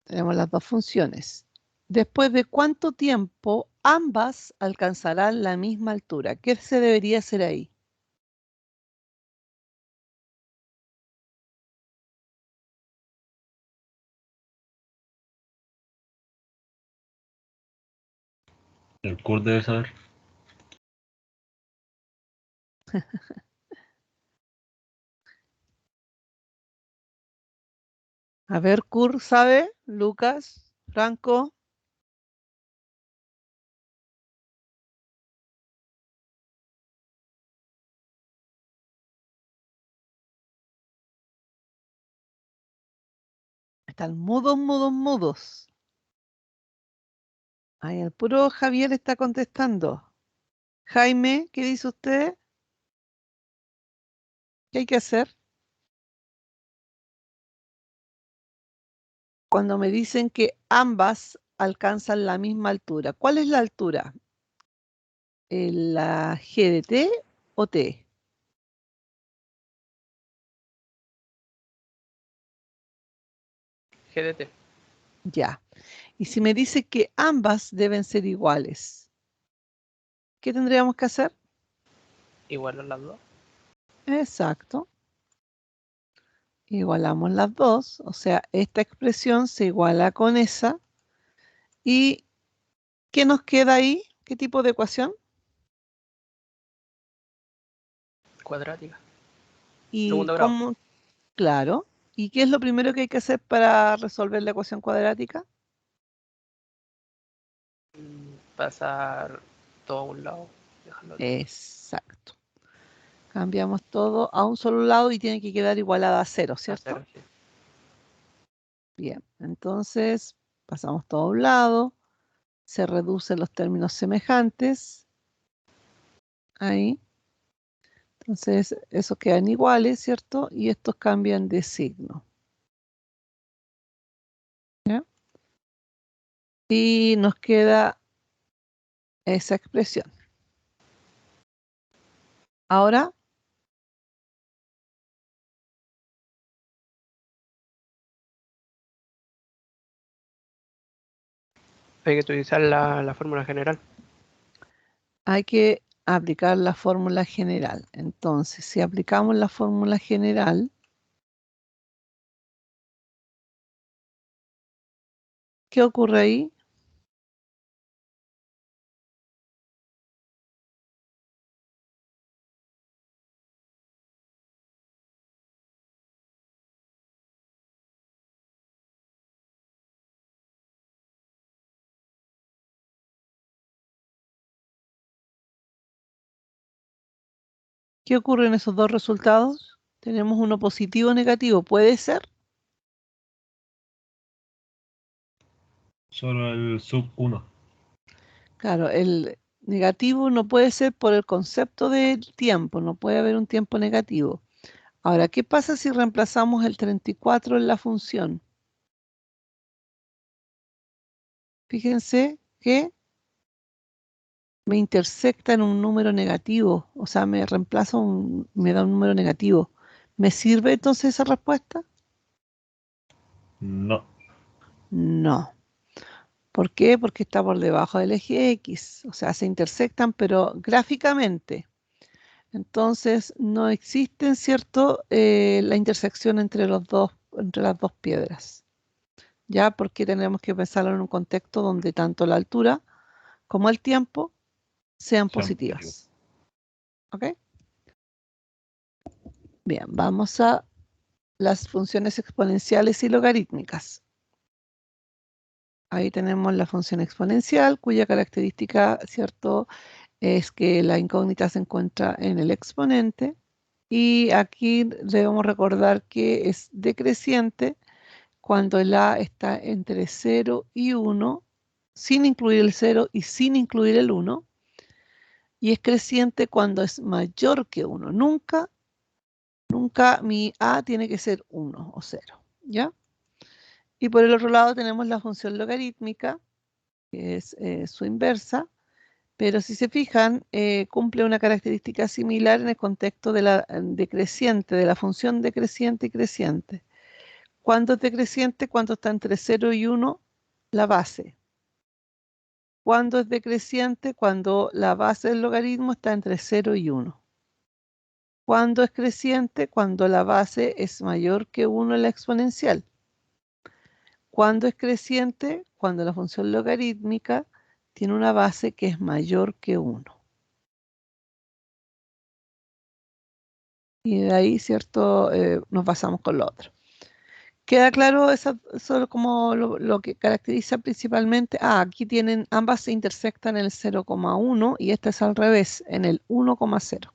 Tenemos las dos funciones. Después de cuánto tiempo ambas alcanzarán la misma altura. ¿Qué se debería hacer ahí? El Kurt debe saber. A ver, Kurt, ¿sabe? Lucas, Franco. Están mudos, mudos, mudos. Ahí el puro Javier está contestando. Jaime, ¿qué dice usted? ¿Qué hay que hacer? Cuando me dicen que ambas alcanzan la misma altura. ¿Cuál es la altura? ¿La G de T o T? GDT. Ya. Y si me dice que ambas deben ser iguales, ¿qué tendríamos que hacer? Igual a las dos. Exacto. Igualamos las dos, o sea, esta expresión se iguala con esa. ¿Y qué nos queda ahí? ¿Qué tipo de ecuación? Cuadrática. Y Segundo grado. cómo, claro. ¿Y qué es lo primero que hay que hacer para resolver la ecuación cuadrática? Pasar todo a un lado. Dejarlo otro. Exacto. Cambiamos todo a un solo lado y tiene que quedar igualada a cero, A ¿cierto? cero, sí. Bien, entonces pasamos todo a un lado, se reducen los términos semejantes, ahí. Entonces, esos quedan iguales, ¿cierto? Y estos cambian de signo. ¿Ya? Y nos queda esa expresión. Ahora, Hay que utilizar la fórmula general. hay que aplicar la fórmula general. Entonces, si aplicamos la fórmula general, ¿qué ocurre ahí? ¿Qué ocurre en esos dos resultados? Tenemos uno positivo o negativo. ¿Puede ser? Solo el sub 1. Claro, el negativo no puede ser por el concepto del tiempo, no puede haber un tiempo negativo. Ahora, ¿qué pasa si reemplazamos el 34 en la función? Fíjense que me intersecta en un número negativo, o sea, me reemplaza me da un número negativo. ¿Me sirve entonces esa respuesta? No. No. ¿Por qué? Porque está por debajo del eje X, o sea, se intersectan, pero gráficamente. Entonces, no existe, ¿cierto?, la intersección entre entre las dos piedras. ¿Ya? Porque tenemos que pensarlo en un contexto donde tanto la altura como el tiempo sean Sean positivos. positivas. ¿Ok? Bien, vamos a las funciones exponenciales y logarítmicas. Ahí tenemos la función exponencial, cuya característica, ¿cierto?, es que la incógnita se encuentra en el exponente. Y aquí debemos recordar que es decreciente cuando el A está entre 0 y 1, sin incluir el 0 y sin incluir el 1. Y es creciente cuando es mayor que 1. Nunca mi A tiene que ser 1 o 0. ¿Ya? Y por el otro lado tenemos la función logarítmica, que es su inversa. Pero si se fijan, cumple una característica similar en el contexto de la decreciente, de la función decreciente y creciente. ¿Cuándo es decreciente? Cuando está entre 0 y 1, la base. ¿Cuándo es decreciente? Cuando la base del logaritmo está entre 0 y 1. ¿Cuándo es creciente? Cuando la base es mayor que 1 en la exponencial. ¿Cuándo es creciente? Cuando la función logarítmica tiene una base que es mayor que 1. Y de ahí, ¿cierto? Nos pasamos con lo otro. ¿Queda claro eso como lo que caracteriza principalmente? Aquí tienen, ambas se intersectan en el 0,1 y esta es al revés, en el 1,0.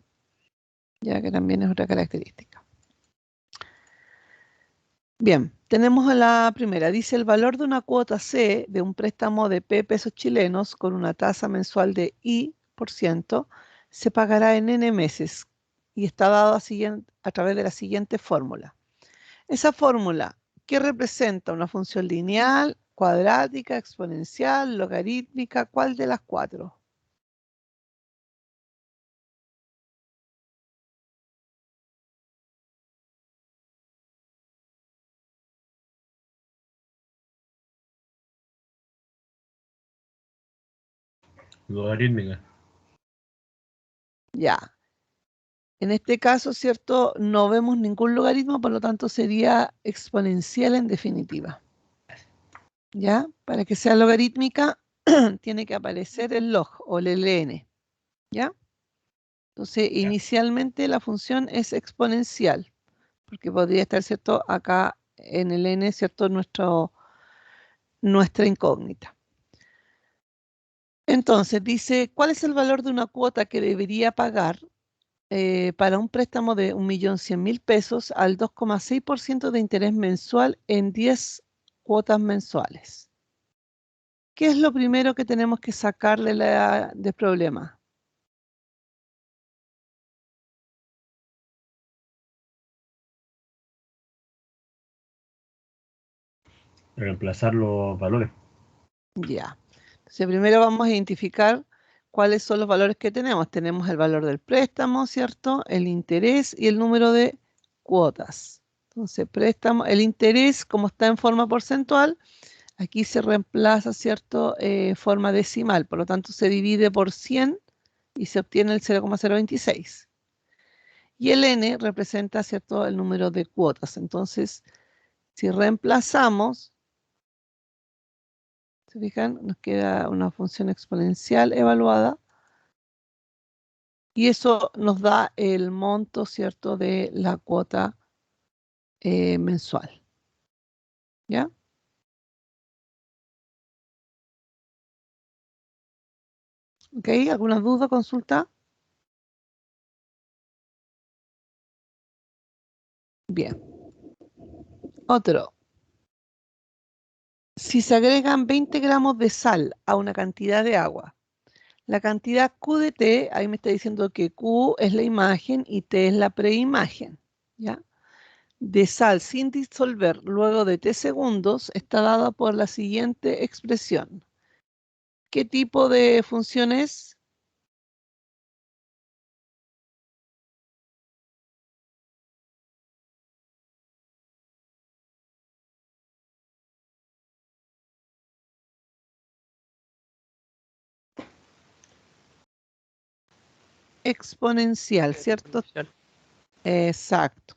Ya que también es otra característica. Bien, tenemos a la primera. Dice, el valor de una cuota C de un préstamo de P pesos chilenos con una tasa mensual de I% se pagará en N meses y está dado a través de la siguiente fórmula. Esa fórmula, ¿qué representa? ¿Una función lineal, cuadrática, exponencial, logarítmica? ¿Cuál de las cuatro? Logarítmica. Ya. En este caso, ¿cierto? No vemos ningún logaritmo, por lo tanto sería exponencial en definitiva. ¿Ya? Para que sea logarítmica, tiene que aparecer el log o el ln. ¿Ya? Entonces, inicialmente la función es exponencial, porque podría estar, ¿cierto? Acá en el n, ¿cierto? Nuestra incógnita. Entonces, dice, ¿cuál es el valor de una cuota que debería pagar para un préstamo de 1.100.000 pesos al 2,6% de interés mensual en 10 cuotas mensuales? ¿Qué es lo primero que tenemos que sacar del problema? Reemplazar los valores. Ya. Entonces, primero vamos a identificar cuáles son los valores que tenemos. Tenemos el valor del préstamo, ¿cierto? El interés y el número de cuotas. Entonces, préstamo, el interés, como está en forma porcentual, aquí se reemplaza, ¿cierto? Forma decimal, por lo tanto se divide por 100 y se obtiene el 0,026. Y el n representa, ¿cierto? El número de cuotas. Entonces, si reemplazamos, ¿se fijan? Nos queda una función exponencial evaluada y eso nos da el monto, ¿cierto? De la cuota mensual. ¿Ya? ¿Ok? ¿Alguna duda, consulta? Bien. Otro. Si se agregan 20 gramos de sal a una cantidad de agua, la cantidad Q de T, ahí me está diciendo que Q es la imagen y T es la preimagen, ¿ya? De sal sin disolver luego de T segundos está dada por la siguiente expresión. ¿Qué tipo de función es? Exponencial, ¿cierto? Exponencial. Exacto.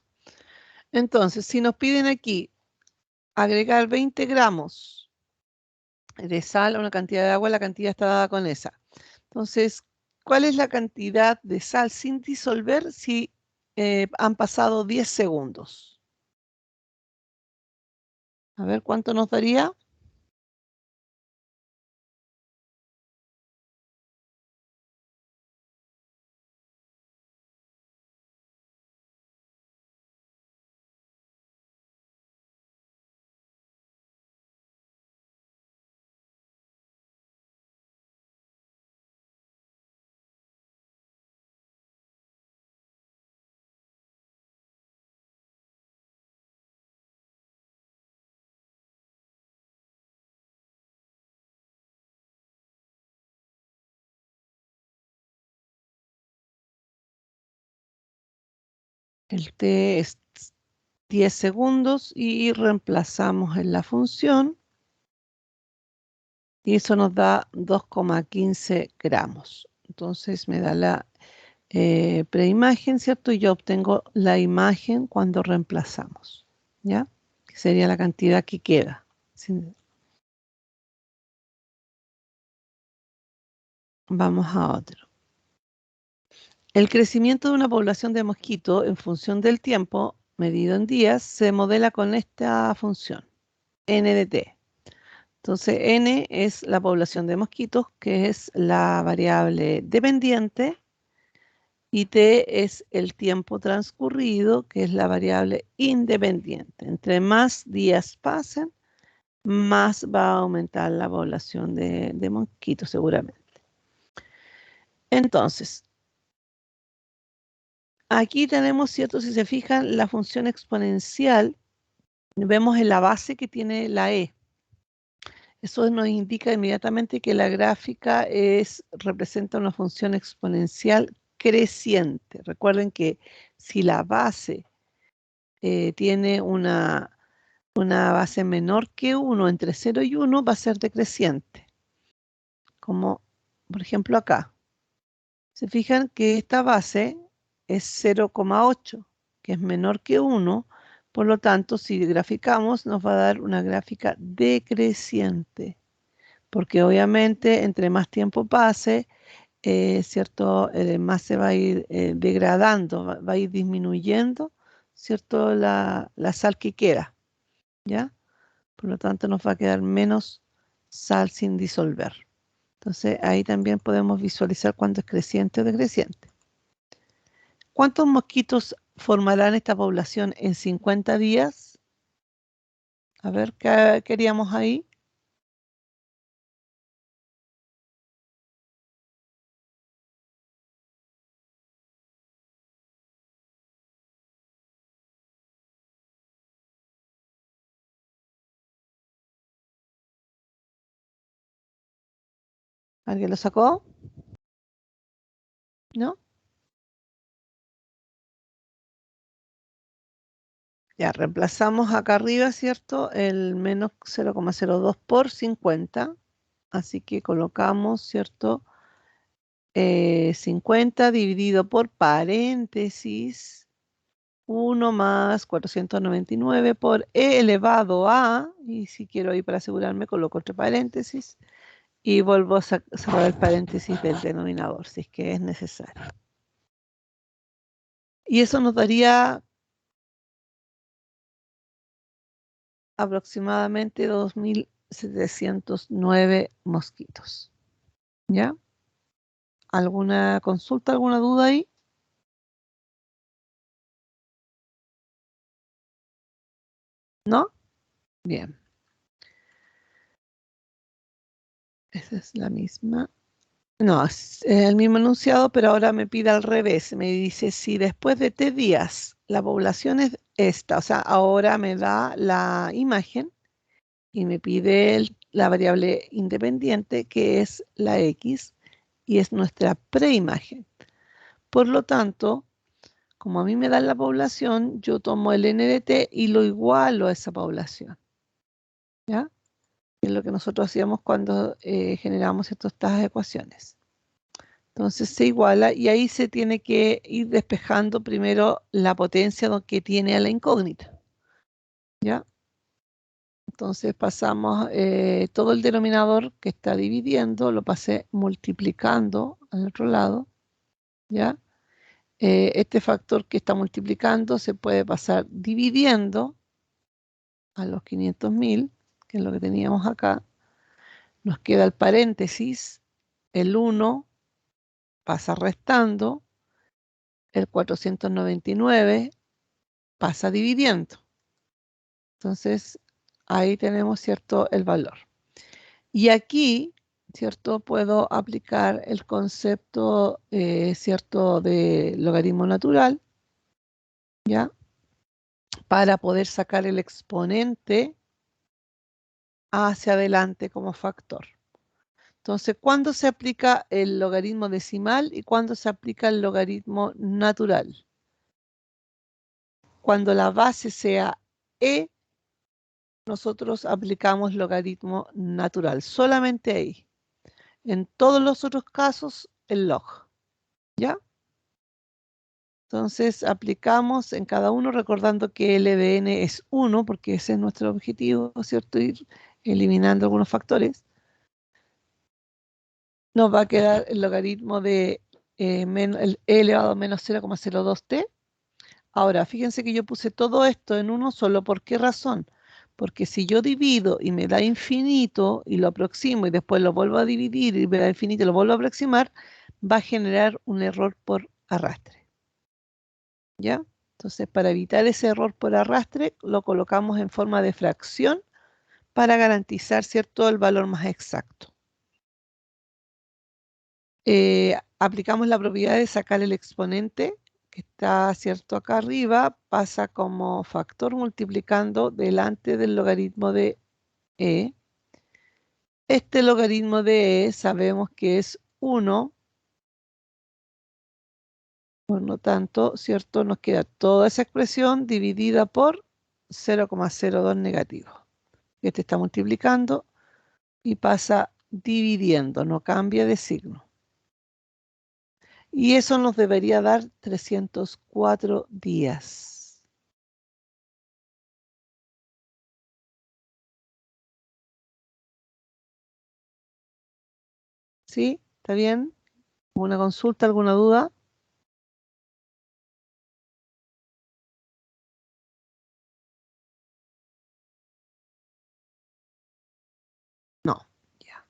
Entonces, si nos piden aquí agregar 20 gramos de sal a una cantidad de agua, la cantidad está dada con esa. Entonces, ¿cuál es la cantidad de sal sin disolver si han pasado 10 segundos? A ver, ¿cuánto nos daría? El t es 10 segundos y reemplazamos en la función y eso nos da 2,15 gramos. Entonces me da la preimagen, ¿cierto? Y yo obtengo la imagen cuando reemplazamos, ¿ya? Que sería la cantidad que queda. Vamos a otro. El crecimiento de una población de mosquitos en función del tiempo, medido en días, se modela con esta función, n de t. Entonces, n es la población de mosquitos, que es la variable dependiente, y t es el tiempo transcurrido, que es la variable independiente. Entre más días pasen, más va a aumentar la población de mosquitos seguramente. Entonces, aquí tenemos, ¿cierto? Si se fijan, la función exponencial, vemos en la base que tiene la e. Eso nos indica inmediatamente que la gráfica representa una función exponencial creciente. Recuerden que si la base tiene una base menor que 1, entre 0 y 1, va a ser decreciente, como por ejemplo acá, se fijan que esta base es 0,8, que es menor que 1, por lo tanto, si graficamos, nos va a dar una gráfica decreciente, porque obviamente entre más tiempo pase, ¿cierto? Más se va a ir degradando, va a ir disminuyendo, ¿cierto? La sal que queda, ¿ya? Por lo tanto, nos va a quedar menos sal sin disolver. Entonces, ahí también podemos visualizar cuándo es creciente o decreciente. ¿Cuántos mosquitos formarán esta población en 50 días? A ver, ¿qué queríamos ahí? ¿Alguien lo sacó? ¿No? Ya, reemplazamos acá arriba, ¿cierto? El menos 0,02 por 50. Así que colocamos, ¿cierto? 50 dividido por paréntesis 1 más 499 por e elevado a, y si quiero ir para asegurarme, coloco entre paréntesis y vuelvo a cerrar el paréntesis del denominador, si es que es necesario. Y eso nos daría aproximadamente 2.709 mosquitos. ¿Ya? ¿Alguna consulta, alguna duda ahí? ¿No? Bien. Esa es la misma. No, es el mismo enunciado, pero ahora me pide al revés. Me dice, si después de T días la población es esta, o sea, ahora me da la imagen y me pide la variable independiente, que es la X, y es nuestra preimagen. Por lo tanto, como a mí me dan la población, yo tomo el n de t y lo igualo a esa población. ¿Ya? Es lo que nosotros hacíamos cuando generamos estas ecuaciones. Entonces se iguala y ahí se tiene que ir despejando primero la potencia que tiene a la incógnita. ¿Ya? Entonces pasamos todo el denominador que está dividiendo, lo pasé multiplicando al otro lado. ¿Ya? Este factor que está multiplicando se puede pasar dividiendo a los 500.000, que es lo que teníamos acá. Nos queda el paréntesis, el 1 pasa restando, el 499 pasa dividiendo. Entonces, ahí tenemos, ¿cierto?, el valor. Y aquí, ¿cierto?, puedo aplicar el concepto, ¿cierto?, de logaritmo natural, ¿ya?, para poder sacar el exponente hacia adelante como factor. Entonces, ¿cuándo se aplica el logaritmo decimal y cuándo se aplica el logaritmo natural? Cuando la base sea e, nosotros aplicamos logaritmo natural, solamente ahí. En todos los otros casos, el log. ¿Ya? Entonces, aplicamos en cada uno, recordando que L de n es 1, porque ese es nuestro objetivo, ¿cierto? Ir eliminando algunos factores. Nos va a quedar el logaritmo de el e elevado a menos 0,02t. Ahora, fíjense que yo puse todo esto en uno solo. ¿Por qué razón? Porque si yo divido y me da infinito y lo aproximo y después lo vuelvo a dividir y me da infinito y lo vuelvo a aproximar, va a generar un error por arrastre. ¿Ya? Entonces, para evitar ese error por arrastre, lo colocamos en forma de fracción para garantizar, ¿cierto?, el valor más exacto. Aplicamos la propiedad de sacar el exponente que está, ¿cierto?, acá arriba, pasa como factor multiplicando delante del logaritmo de e. Este logaritmo de e sabemos que es 1, por lo tanto, ¿cierto?, nos queda toda esa expresión dividida por 0,02 negativo. Este está multiplicando y pasa dividiendo, no cambia de signo. Y eso nos debería dar 304 días. ¿Sí? ¿Está bien? ¿Alguna consulta, alguna duda? No, ya.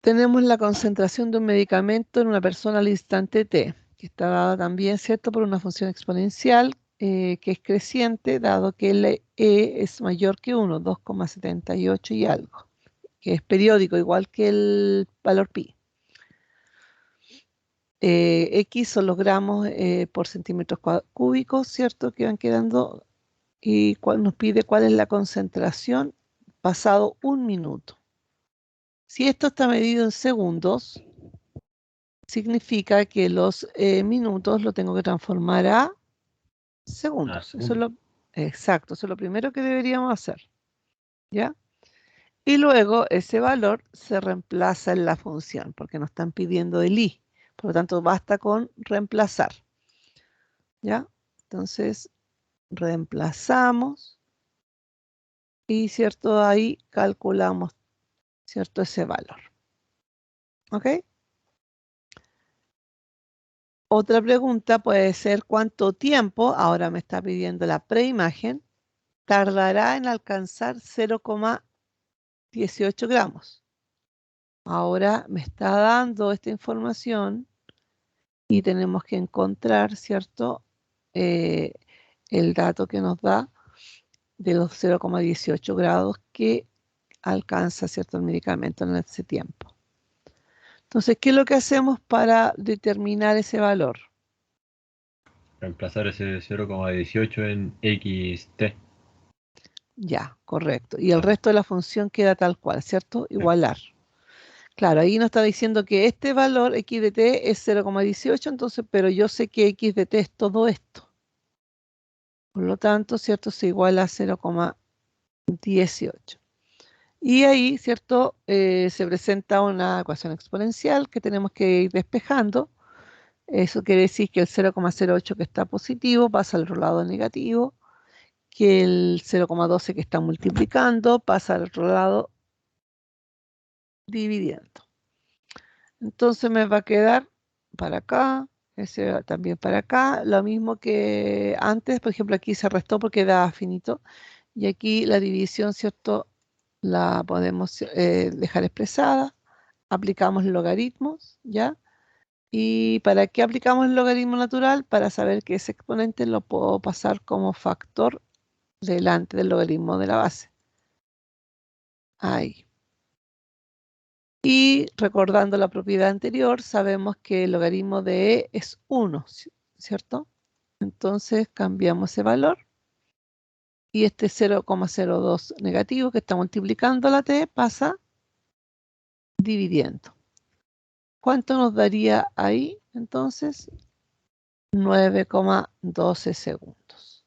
Tenemos la concentración de un medicamento en una persona al instante t, que está dada también, ¿cierto?, por una función exponencial que es creciente, dado que el E es mayor que 1, 2,78 y algo, que es periódico, igual que el valor pi. X son los gramos por centímetros cúbicos, ¿cierto?, que van quedando, y nos pide cuál es la concentración pasado un minuto. Si esto está medido en segundos, significa que los minutos lo tengo que transformar a segundos. Eso es exacto, eso es lo primero que deberíamos hacer. ¿Ya? Y luego ese valor se reemplaza en la función, porque nos están pidiendo el i. Por lo tanto, basta con reemplazar. ¿Ya? Entonces, reemplazamos y, ¿cierto? Ahí calculamos, ¿cierto? Ese valor. ¿Ok? Otra pregunta puede ser cuánto tiempo, ahora me está pidiendo la preimagen, tardará en alcanzar 0,18 gramos. Ahora me está dando esta información y tenemos que encontrar, ¿cierto? El dato que nos da de los 0,18 grados que alcanza, ¿cierto?, el medicamento en ese tiempo. Entonces, ¿qué es lo que hacemos para determinar ese valor? Reemplazar ese 0,18 en xt. Ya, correcto. Y el resto de la función queda tal cual, ¿cierto? Igualar. Claro, ahí nos está diciendo que este valor x de t es 0,18, entonces, pero yo sé que x de t es todo esto. Por lo tanto, ¿cierto? Se iguala a 0,18. Y ahí, ¿cierto? Se presenta una ecuación exponencial que tenemos que ir despejando. Eso quiere decir que el 0,08 que está positivo pasa al otro lado negativo, que el 0,12 que está multiplicando pasa al otro lado dividiendo. Entonces me va a quedar para acá, ese va también para acá, lo mismo que antes, por ejemplo aquí se restó porque da finito, y aquí la división, ¿cierto?, la podemos dejar expresada, aplicamos logaritmos, ¿ya? ¿Y para qué aplicamos el logaritmo natural? Para saber que ese exponente lo puedo pasar como factor delante del logaritmo de la base. Ahí. Y recordando la propiedad anterior, sabemos que el logaritmo de e es 1, ¿cierto? Entonces cambiamos ese valor. Y este 0,02 negativo que está multiplicando la t pasa dividiendo. ¿Cuánto nos daría ahí? Entonces, 9,12 segundos.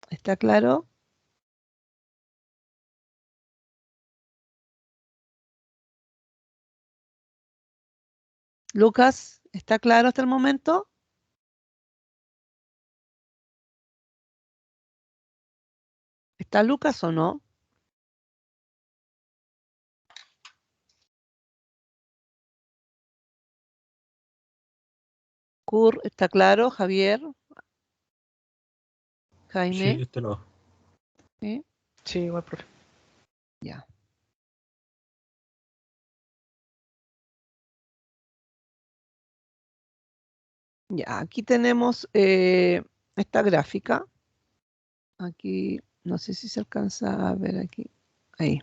¿Está claro? Lucas, ¿está claro hasta el momento? ¿Está Lucas o no? Cur, ¿está claro? Javier, Jaime. Sí, este no. ¿Sí? Sí, igual, profe. Ya. Ya, aquí tenemos esta gráfica. Aquí, no sé si se alcanza a ver aquí. Ahí.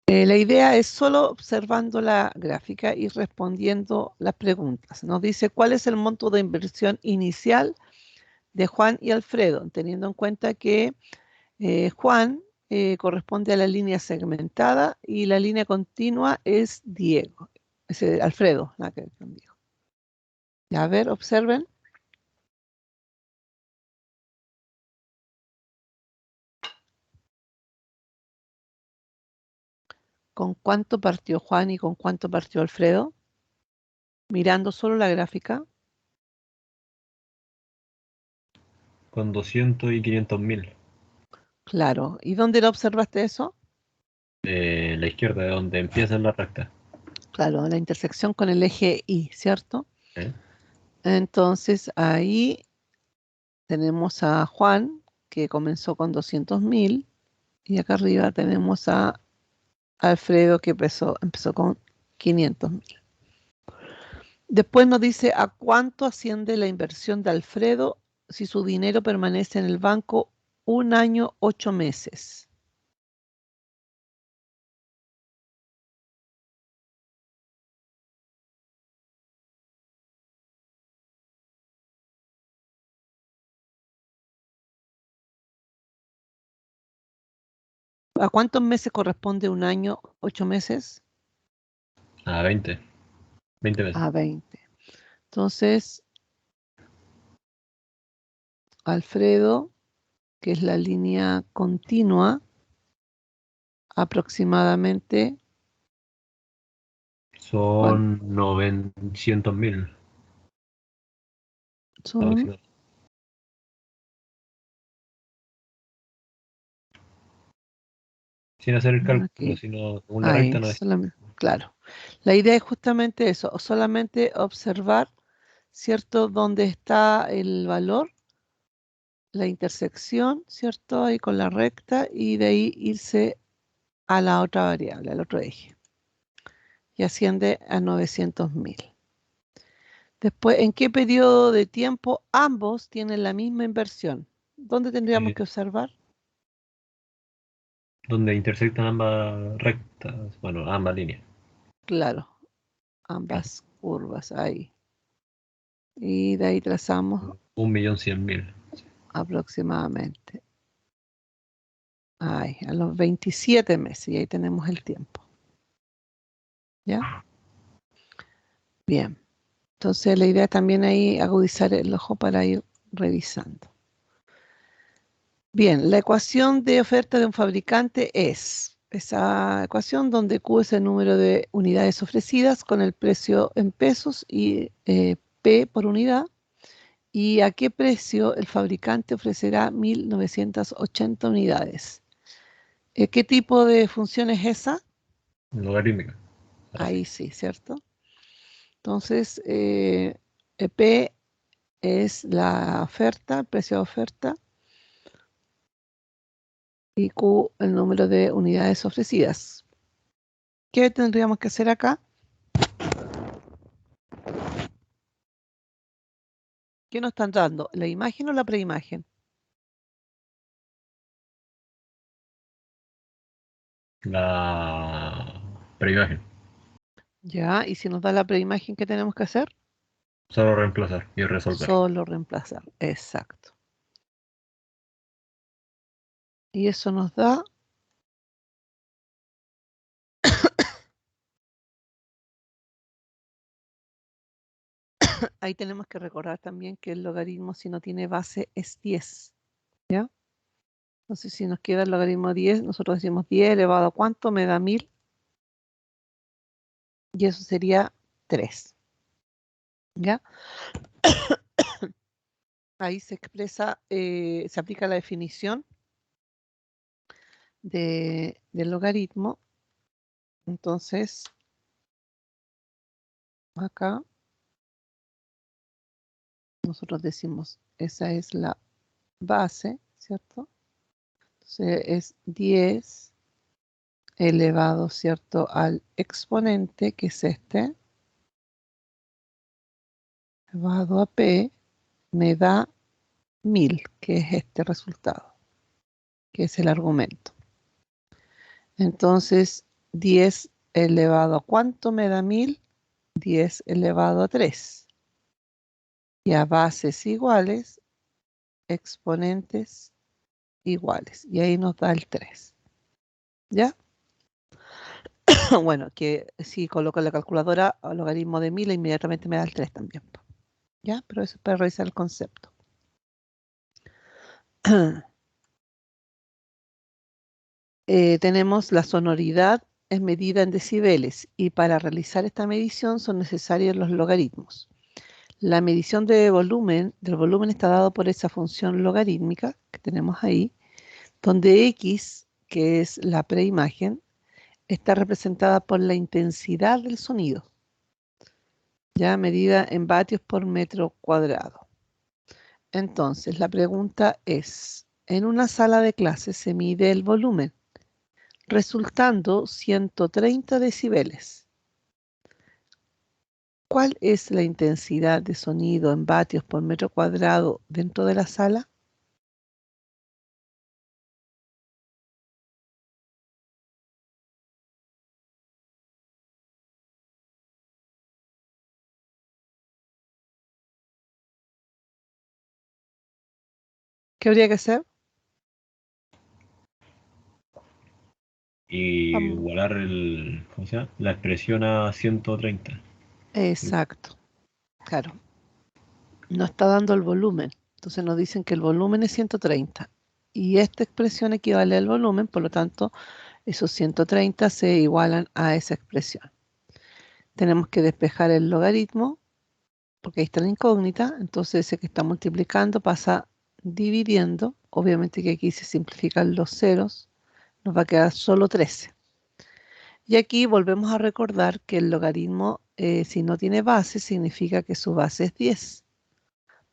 La idea es solo observando la gráfica y respondiendo las preguntas. Nos dice cuál es el monto de inversión inicial de Juan y Alfredo, teniendo en cuenta que Juan corresponde a la línea segmentada y la línea continua es Diego, es Alfredo, nada que ver con Diego. Ya, a ver, observen. ¿Con cuánto partió Juan y con cuánto partió Alfredo? Mirando solo la gráfica. Con 200 y 500.000. Claro. ¿Y dónde lo observaste eso? La izquierda, de donde empieza la recta. Claro, la intersección con el eje Y, ¿cierto? ¿Eh? Entonces ahí tenemos a Juan, que comenzó con 200.000, y acá arriba tenemos a Alfredo, que empezó con 500.000. Después nos dice a cuánto asciende la inversión de Alfredo si su dinero permanece en el banco 1 año, 8 meses. ¿A cuántos meses corresponde 1 año, 8 meses? A 20 meses. A 20. Entonces, Alfredo, que es la línea continua, aproximadamente, ¿cuál? Son 900.000. Son, Sin hacer el cálculo, aquí, sino según la recta ahí, no es. solamente, claro. La idea es justamente eso, solamente observar, ¿cierto?, dónde está el valor, la intersección, ¿cierto?, ahí con la recta, y de ahí irse a la otra variable, al otro eje. Y asciende a 900.000. Después, ¿en qué periodo de tiempo ambos tienen la misma inversión? ¿Dónde tendríamos que observar? Donde intersectan ambas rectas, bueno, ambas líneas. Claro, ambas curvas ahí. Y de ahí trazamos 1.100.000. aproximadamente. Ahí, a los 27 meses, y ahí tenemos el tiempo. ¿Ya? Bien. Entonces la idea también ahí agudizar el ojo para ir revisando. Bien, la ecuación de oferta de un fabricante es esa ecuación donde Q es el número de unidades ofrecidas con el precio en pesos y P por unidad. ¿Y a qué precio el fabricante ofrecerá 1.980 unidades? ¿Qué tipo de función es esa? Logarítmica. Ahora sí. Ahí sí, ¿cierto? Entonces, P es la oferta, el precio de oferta, y Q el número de unidades ofrecidas. ¿Qué tendríamos que hacer acá? ¿Qué nos están dando? ¿La imagen o la preimagen? La preimagen. Ya, y si nos da la preimagen, ¿qué tenemos que hacer? Solo reemplazar y resolver. Solo reemplazar, exacto. Y eso nos da ahí tenemos que recordar también que el logaritmo, si no tiene base, es 10. ¿Ya? Entonces, si nos queda el logaritmo 10, nosotros decimos 10 elevado a ¿cuánto? Me da 1000. Y eso sería 3. ¿Ya? Ahí se expresa, se aplica la definición del logaritmo. Entonces, acá nosotros decimos, esa es la base, ¿cierto? Entonces es 10 elevado, ¿cierto?, al exponente, que es este, elevado a P, me da 1000, que es este resultado, que es el argumento. Entonces, 10 elevado a ¿cuánto me da 1000? 10 elevado a 3. Y a bases iguales, exponentes iguales. Y ahí nos da el 3. ¿Ya? Bueno, que si coloco en la calculadora el logaritmo de 1000, inmediatamente me da el 3 también. ¿Ya? Pero eso es para revisar el concepto. Tenemos la sonoridad es medida en decibeles y para realizar esta medición son necesarios los logaritmos. La medición del volumen está dado por esa función logarítmica que tenemos ahí, donde X, que es la preimagen, está representada por la intensidad del sonido, ya medida en vatios por metro cuadrado. Entonces, la pregunta es, en una sala de clases se mide el volumen, resultando 130 decibeles. ¿Cuál es la intensidad de sonido en vatios por metro cuadrado dentro de la sala? ¿Qué habría que hacer? Y igualar ¿cómo se llama? La expresión a 130. Exacto, claro. No está dando el volumen. Entonces nos dicen que el volumen es 130. Y esta expresión equivale al volumen, por lo tanto, esos 130 se igualan a esa expresión. Tenemos que despejar el logaritmo, porque ahí está la incógnita. Entonces ese que está multiplicando pasa dividiendo. Obviamente que aquí se simplifican los ceros. Nos va a quedar solo 13. Y aquí volvemos a recordar que el logaritmo, si no tiene base, significa que su base es 10.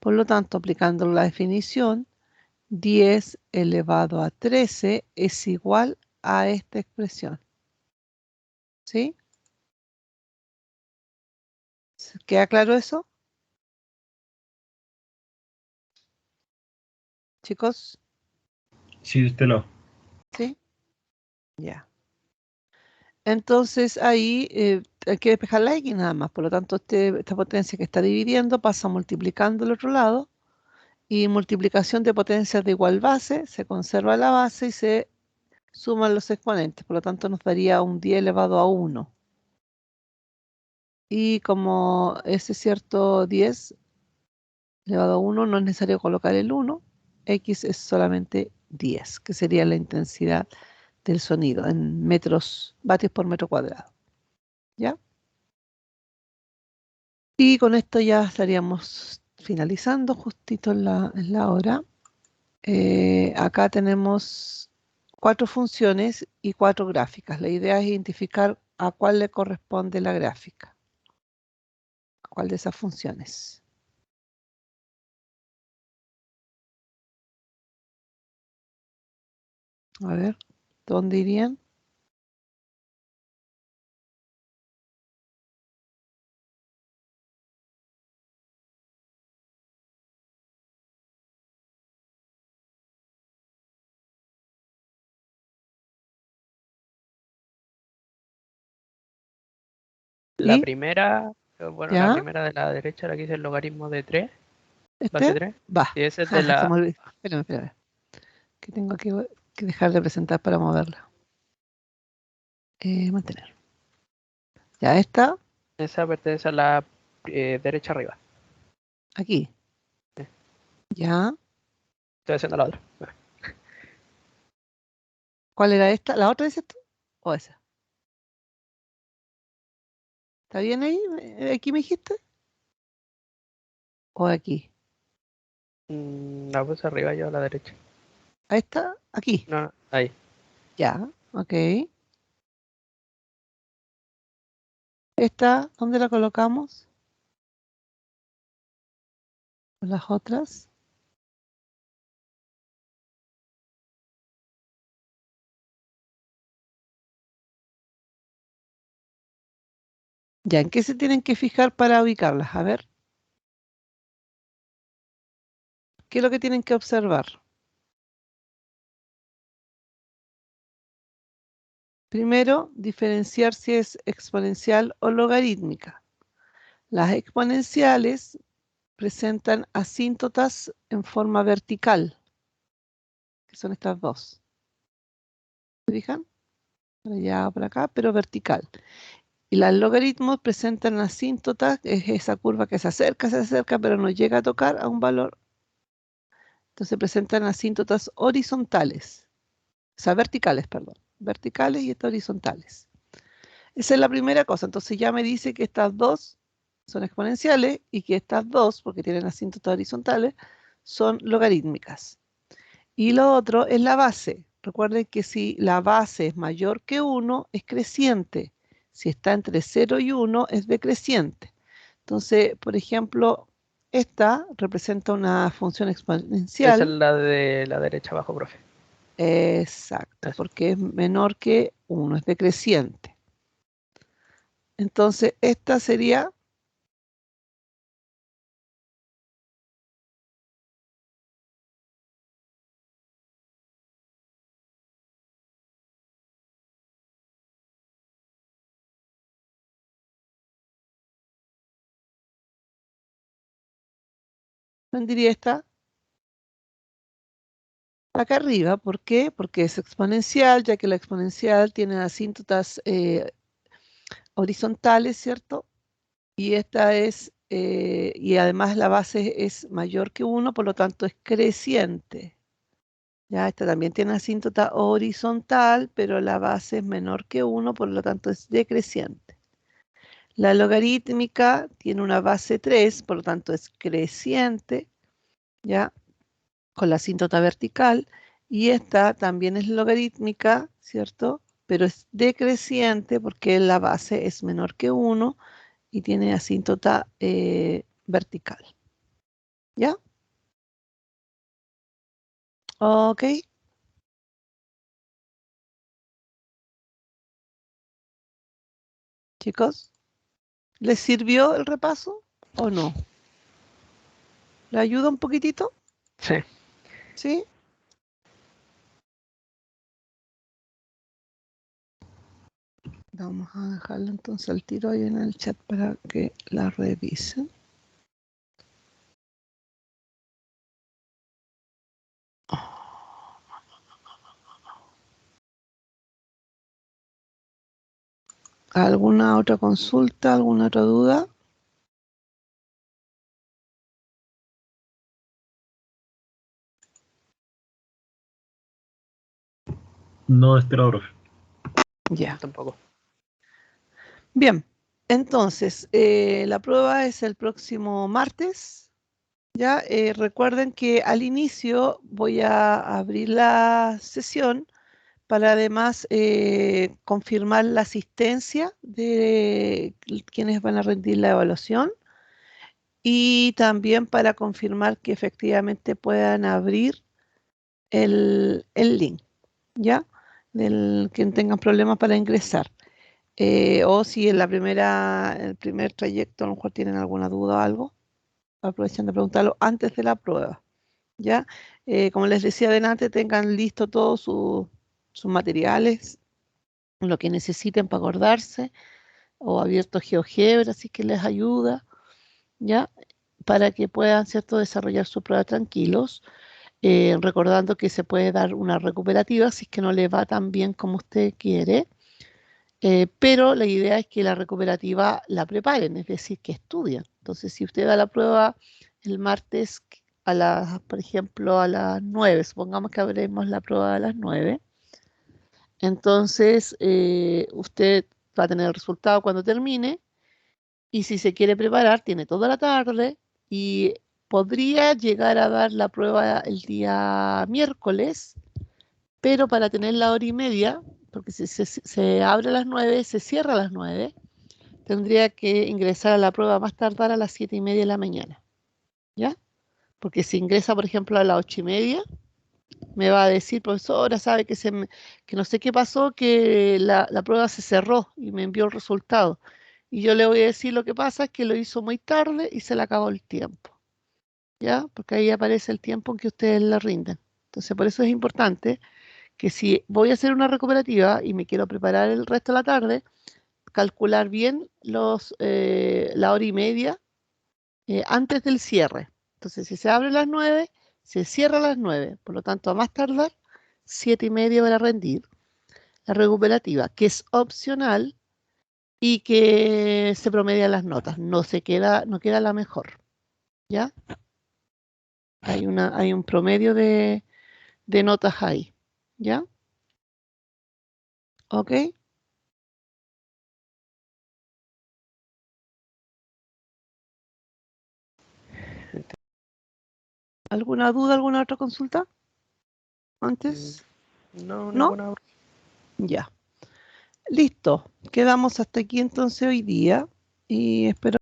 Por lo tanto, aplicando la definición, 10 elevado a 13 es igual a esta expresión. ¿Sí? ¿Queda claro eso? Chicos, Sí, de este lado. ¿sí? Ya. Entonces ahí hay que despejar la X nada más. Por lo tanto, esta potencia que está dividiendo pasa multiplicando el otro lado. Y multiplicación de potencias de igual base, se conserva la base y se suman los exponentes. Por lo tanto, nos daría un 10 elevado a 1. Y como ese cierto 10 elevado a 1 no es necesario colocar el 1, X es solamente 10, que sería la intensidad del sonido en vatios por metro cuadrado. ¿Ya? Y con esto ya estaríamos finalizando justito en la hora. Acá tenemos 4 funciones y 4 gráficas. La idea es identificar a cuál le corresponde la gráfica, a cuál de esas funciones. A ver, ¿dónde irían? La ¿Y? primera, bueno, la ¿Ya? primera de la derecha, la que dice el logaritmo de 3, base ¿Este? 3, Va. y ese es de Se la, me olvidó. Espérame, espérame. Que tengo que dejar de presentar para moverla. Mantener. Ya está. esa pertenece a la derecha arriba. Aquí. Sí. Ya. Estoy haciendo la otra. ¿Cuál era esta? ¿La otra dices tú? ¿O esa? ¿Está bien ahí? ¿Aquí me dijiste? ¿O aquí? La puse arriba yo a la derecha. ¿A esta? Aquí. No, ahí. Ya. Ok. ¿Esta? ¿Dónde la colocamos? Las otras. Ya, ¿en qué se tienen que fijar para ubicarlas? A ver. ¿Qué es lo que tienen que observar? Primero, diferenciar si es exponencial o logarítmica. Las exponenciales presentan asíntotas en forma vertical, que son estas dos. ¿Se fijan? Por allá o por acá, pero vertical. Y las logaritmos presentan asíntotas, es esa curva que se acerca, pero no llega a tocar a un valor. Entonces presentan asíntotas horizontales, o sea, verticales, perdón. Verticales y estas horizontales. Esa es la primera cosa. Entonces ya me dice que estas dos son exponenciales y que estas dos, porque tienen asíntotas horizontales, son logarítmicas. Y lo otro es la base. Recuerden que si la base es mayor que 1, es creciente. Si está entre 0 y 1, es decreciente. Entonces, por ejemplo, esta representa una función Esa es exponencial. la de la derecha abajo, profe. Exacto, Eso. porque es menor que 1, es decreciente. Entonces, esta sería diría esta acá arriba. ¿Por qué? Porque es exponencial, ya que la exponencial tiene asíntotas horizontales, ¿cierto? Y esta es, y además la base es mayor que 1, por lo tanto es creciente. Ya, esta también tiene asíntota horizontal, pero la base es menor que 1, por lo tanto es decreciente. La logarítmica tiene una base 3, por lo tanto es creciente, ¿ya? Con la asíntota vertical. Y esta también es logarítmica, ¿cierto? Pero es decreciente porque la base es menor que 1 y tiene asíntota vertical. ¿Ya? Ok. Chicos, ¿les sirvió el repaso o no? ¿Le ayuda un poquitito? Sí. ¿Sí? Vamos a dejarlo entonces al tiro ahí en el chat para que la revisen. ¿Alguna otra consulta? ¿Alguna otra duda? No, esperado, profe. Ya. Tampoco. Bien. Entonces, la prueba es el próximo martes. Ya, recuerden que al inicio voy a abrir la sesión para además confirmar la asistencia de quienes van a rendir la evaluación y también para confirmar que efectivamente puedan abrir el link, ¿ya? Del quien tengan problemas para ingresar. O si en el primer trayecto a lo mejor tienen alguna duda o algo, aprovechen de preguntarlo antes de la prueba, ¿ya? Como les decía adelante, tengan listo todos sus materiales, lo que necesiten para acordarse, o abierto GeoGebra, si es que les ayuda, ¿ya? Para que puedan, ¿cierto?, desarrollar su prueba tranquilos, recordando que se puede dar una recuperativa si es que no le va tan bien como usted quiere, pero la idea es que la recuperativa la preparen, es decir, que estudien. Entonces, si usted da la prueba el martes por ejemplo, a las 9, supongamos que abremos la prueba a las 9, entonces usted va a tener el resultado cuando termine y si se quiere preparar, tiene toda la tarde y podría llegar a dar la prueba el día miércoles, pero para tener la hora y media, porque si se abre a las 9, se cierra a las 9, tendría que ingresar a la prueba más tardar a las 7:30 de la mañana, ¿ya? Porque si ingresa, por ejemplo, a las 8:30, me va a decir, profesora, sabe que no sé qué pasó, que la prueba se cerró y me envió el resultado. Y yo le voy a decir lo que pasa es que lo hizo muy tarde y se le acabó el tiempo, ¿ya? Porque ahí aparece el tiempo en que ustedes le rinden. Entonces, por eso es importante que si voy a hacer una recuperativa y me quiero preparar el resto de la tarde, calcular bien la hora y media antes del cierre. Entonces, si se abre a las 9, se cierra a las 9. Por lo tanto, a más tardar, 7:30 para rendir la recuperativa, que es opcional y que se promedian las notas. No queda la mejor, ¿ya? Hay un promedio de notas ahí, ¿ya? ¿Ok? ¿Alguna duda, alguna otra consulta? ¿Antes? No, ¿No? ninguna. Ya. Listo. Quedamos hasta aquí entonces hoy día y espero